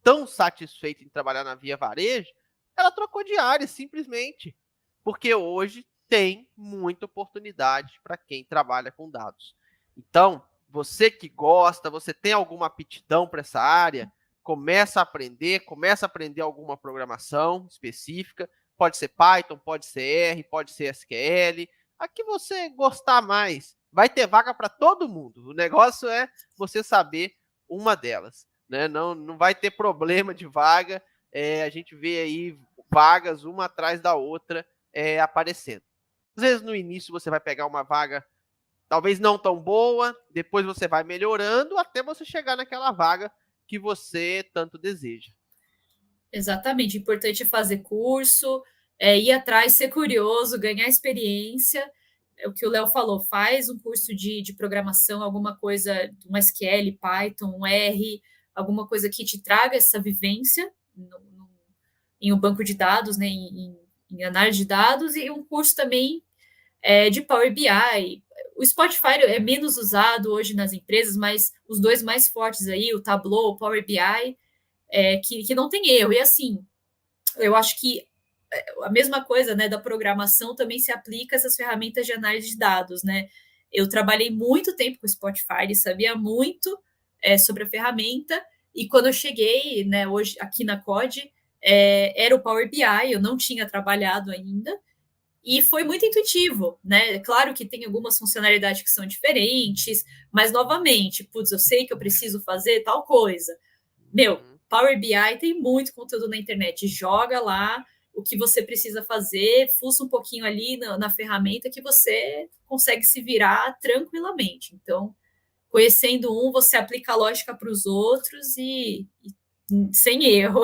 tão satisfeita em trabalhar na Via Varejo, ela trocou de área simplesmente. Porque hoje tem muita oportunidade para quem trabalha com dados. Então, você que gosta, você tem alguma aptidão para essa área, começa a aprender alguma programação específica, pode ser Python, pode ser R, pode ser SQL, a que você gostar mais. Vai ter vaga para todo mundo. O negócio é você saber uma delas, né? Não vai ter problema de vaga. A gente vê aí vagas uma atrás da outra aparecendo. Às vezes no início você vai pegar uma vaga talvez não tão boa, depois você vai melhorando até você chegar naquela vaga que você tanto deseja. Exatamente, importante fazer curso, ir atrás, ser curioso, ganhar experiência. É o que o Léo falou, faz um curso de programação, alguma coisa, um SQL, Python, um R, alguma coisa que te traga essa vivência em um banco de dados, né, em análise de dados, e um curso também de Power BI. O Spotify é menos usado hoje nas empresas, mas os dois mais fortes aí, o Tableau, o Power BI, que não tem erro. E assim, eu acho que a mesma coisa, né, da programação também se aplica a essas ferramentas de análise de dados, né? Eu trabalhei muito tempo com o Spotify e sabia muito sobre a ferramenta, e quando eu cheguei, né, hoje aqui na COD, era o Power BI, eu não tinha trabalhado ainda, e foi muito intuitivo, né? Claro que tem algumas funcionalidades que são diferentes, mas novamente, putz, eu sei que eu preciso fazer tal coisa. Meu, Power BI tem muito conteúdo na internet. Joga lá o que você precisa fazer, fuça um pouquinho ali na ferramenta que você consegue se virar tranquilamente. Então, conhecendo um, você aplica a lógica para os outros e sem erro.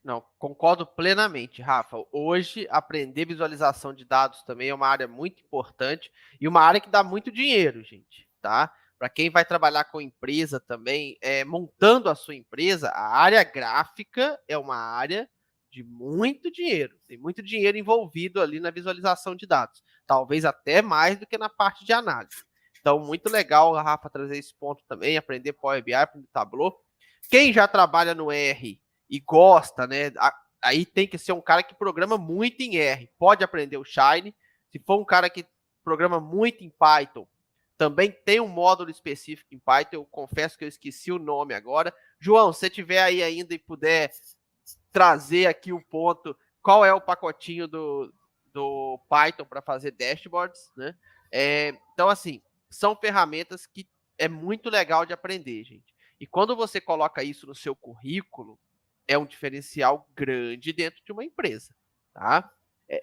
Não, concordo plenamente, Rafa. Hoje, aprender visualização de dados também é uma área muito importante e uma área que dá muito dinheiro, gente, tá? Para quem vai trabalhar com empresa também, montando a sua empresa, a área gráfica é uma área de muito dinheiro. Tem muito dinheiro envolvido ali na visualização de dados. Talvez até mais do que na parte de análise. Então, muito legal a Rafa trazer esse ponto também, aprender Power BI, aprender Tableau. Quem já trabalha no R e gosta, né? Aí tem que ser um cara que programa muito em R. Pode aprender o Shine. Se for um cara que programa muito em Python, também tem um módulo específico em Python, eu confesso que eu esqueci o nome agora. João, se tiver aí ainda e puder trazer aqui o ponto, qual é o pacotinho do Python para fazer dashboards, né? Então, assim, são ferramentas que é muito legal de aprender, gente. E quando você coloca isso no seu currículo, é um diferencial grande dentro de uma empresa, tá?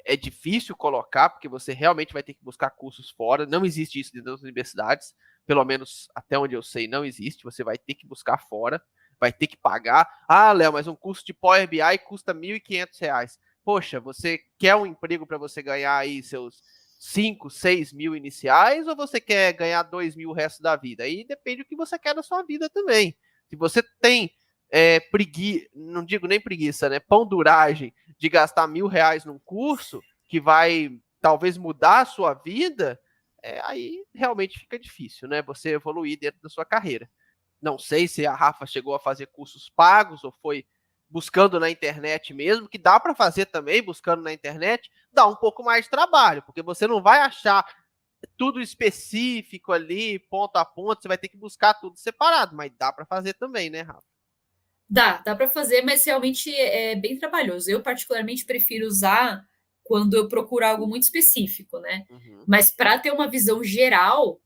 É difícil colocar, porque você realmente vai ter que buscar cursos fora. Não existe isso dentro das universidades, pelo menos até onde eu sei, não existe. Você vai ter que buscar fora, vai ter que pagar. Ah, Léo, mas um curso de Power BI custa R$ 1.500. Poxa, você quer um emprego para você ganhar aí seus 5, 6 mil iniciais, ou você quer ganhar 2 mil o resto da vida? Aí depende do que você quer da sua vida também. Se você tem preguiça, não digo nem preguiça, né? Pão-duragem de gastar R$ 1.000 num curso que vai talvez mudar a sua vida, aí realmente fica difícil, né? Você evoluir dentro da sua carreira. Não sei se a Rafa chegou a fazer cursos pagos ou foi buscando na internet mesmo, que dá para fazer também, buscando na internet, dá um pouco mais de trabalho, porque você não vai achar tudo específico ali, ponto a ponto, você vai ter que buscar tudo separado, mas dá para fazer também, né, Rafa? Dá para fazer, mas realmente é bem trabalhoso. Eu, particularmente, prefiro usar quando eu procuro algo muito específico, né? Uhum. Mas para ter uma visão geral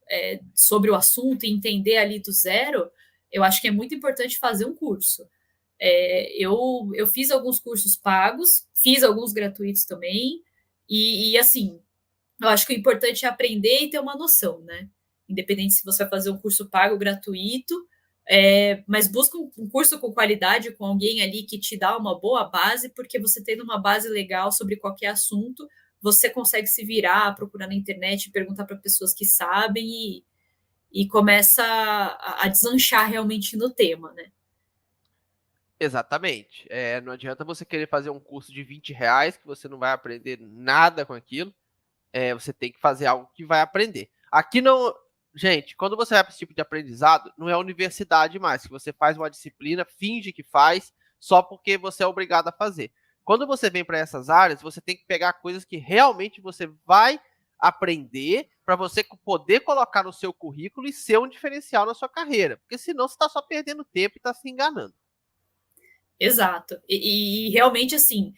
sobre o assunto e entender ali do zero, eu acho que é muito importante fazer um curso. Eu fiz alguns cursos pagos, fiz alguns gratuitos também, e assim, eu acho que o importante é aprender e ter uma noção, né? Independente se você vai fazer um curso pago, gratuito, mas busca um curso com qualidade, com alguém ali que te dá uma boa base, porque você tendo uma base legal sobre qualquer assunto, você consegue se virar, procurar na internet, perguntar para pessoas que sabem e começa a deslanchar realmente no tema, né? Exatamente. Não adianta você querer fazer um curso de R$ 20 que você não vai aprender nada com aquilo. Você tem que fazer algo que vai aprender. Aqui não. Gente, quando você vai para esse tipo de aprendizado, não é universidade mais, que você faz uma disciplina, finge que faz, só porque você é obrigado a fazer. Quando você vem para essas áreas, você tem que pegar coisas que realmente você vai aprender para você poder colocar no seu currículo e ser um diferencial na sua carreira. Porque senão você está só perdendo tempo e está se enganando. Exato. E realmente, assim,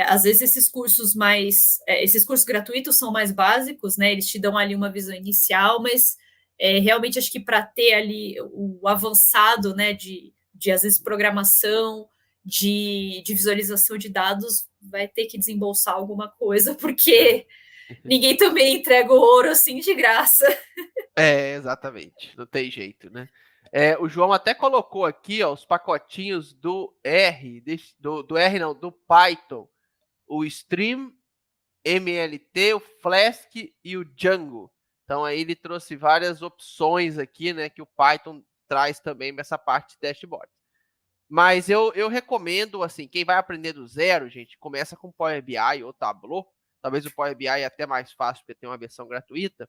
às vezes esses cursos gratuitos são mais básicos, né? Eles te dão ali uma visão inicial, mas realmente acho que para ter ali o avançado, né, de às vezes programação, de visualização de dados, vai ter que desembolsar alguma coisa, porque ninguém também entrega o ouro assim de graça. Exatamente. Não tem jeito, né? O João até colocou aqui, ó, os pacotinhos do R, do R não, do Python, o Stream, MLT, o Flask e o Django. Então aí ele trouxe várias opções aqui, né, que o Python traz também nessa parte de dashboard. Mas eu recomendo, assim, quem vai aprender do zero, gente, começa com Power BI ou Tableau. Talvez o Power BI é até mais fácil, porque tem uma versão gratuita.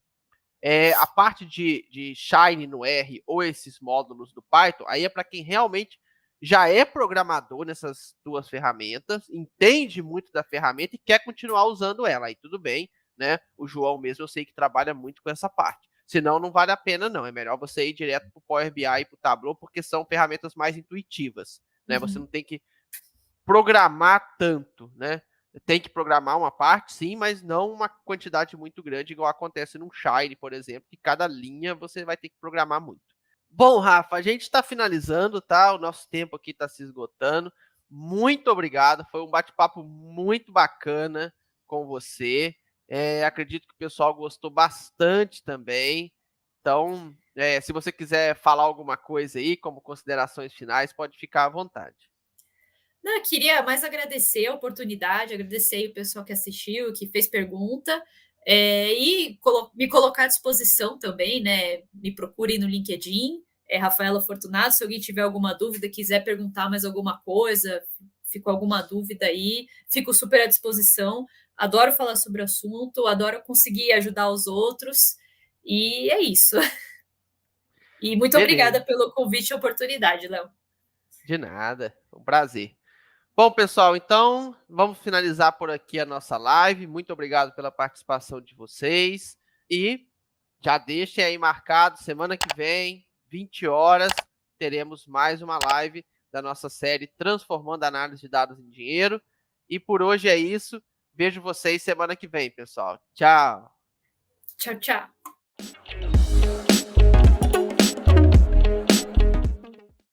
A parte de Shine no R ou esses módulos do Python, aí é para quem realmente já é programador nessas duas ferramentas, entende muito da ferramenta e quer continuar usando ela. Aí tudo bem, né? O João mesmo eu sei que trabalha muito com essa parte. Senão não vale a pena, não. É melhor você ir direto para o Power BI e para o Tableau, porque são ferramentas mais intuitivas, né? Você não tem que programar tanto, né? Tem que programar uma parte, sim, mas não uma quantidade muito grande, igual acontece num Shine, por exemplo, que cada linha você vai ter que programar muito. Bom, Rafa, a gente está finalizando, tá? O nosso tempo aqui está se esgotando. Muito obrigado, foi um bate-papo muito bacana com você. Acredito que o pessoal gostou bastante também. Então, se você quiser falar alguma coisa aí, como considerações finais, pode ficar à vontade. Não, eu queria mais agradecer a oportunidade, agradecer o pessoal que assistiu, que fez pergunta, e me colocar à disposição também, né? Me procurem no LinkedIn, Rafaela Fortunato, se alguém tiver alguma dúvida, quiser perguntar mais alguma coisa, ficou alguma dúvida aí, fico super à disposição. Adoro falar sobre o assunto, adoro conseguir ajudar os outros, e é isso. E muito Beleza, obrigada pelo convite e oportunidade, Léo. de nada, foi um prazer. Bom, pessoal, então vamos finalizar por aqui a nossa live. Muito obrigado pela participação de vocês e Já deixem aí marcado, semana que vem, 20 horas, teremos mais uma live da nossa série Transformando a Análise de Dados em Dinheiro. E por hoje é isso. Vejo vocês semana que vem, pessoal. Tchau. Tchau, tchau.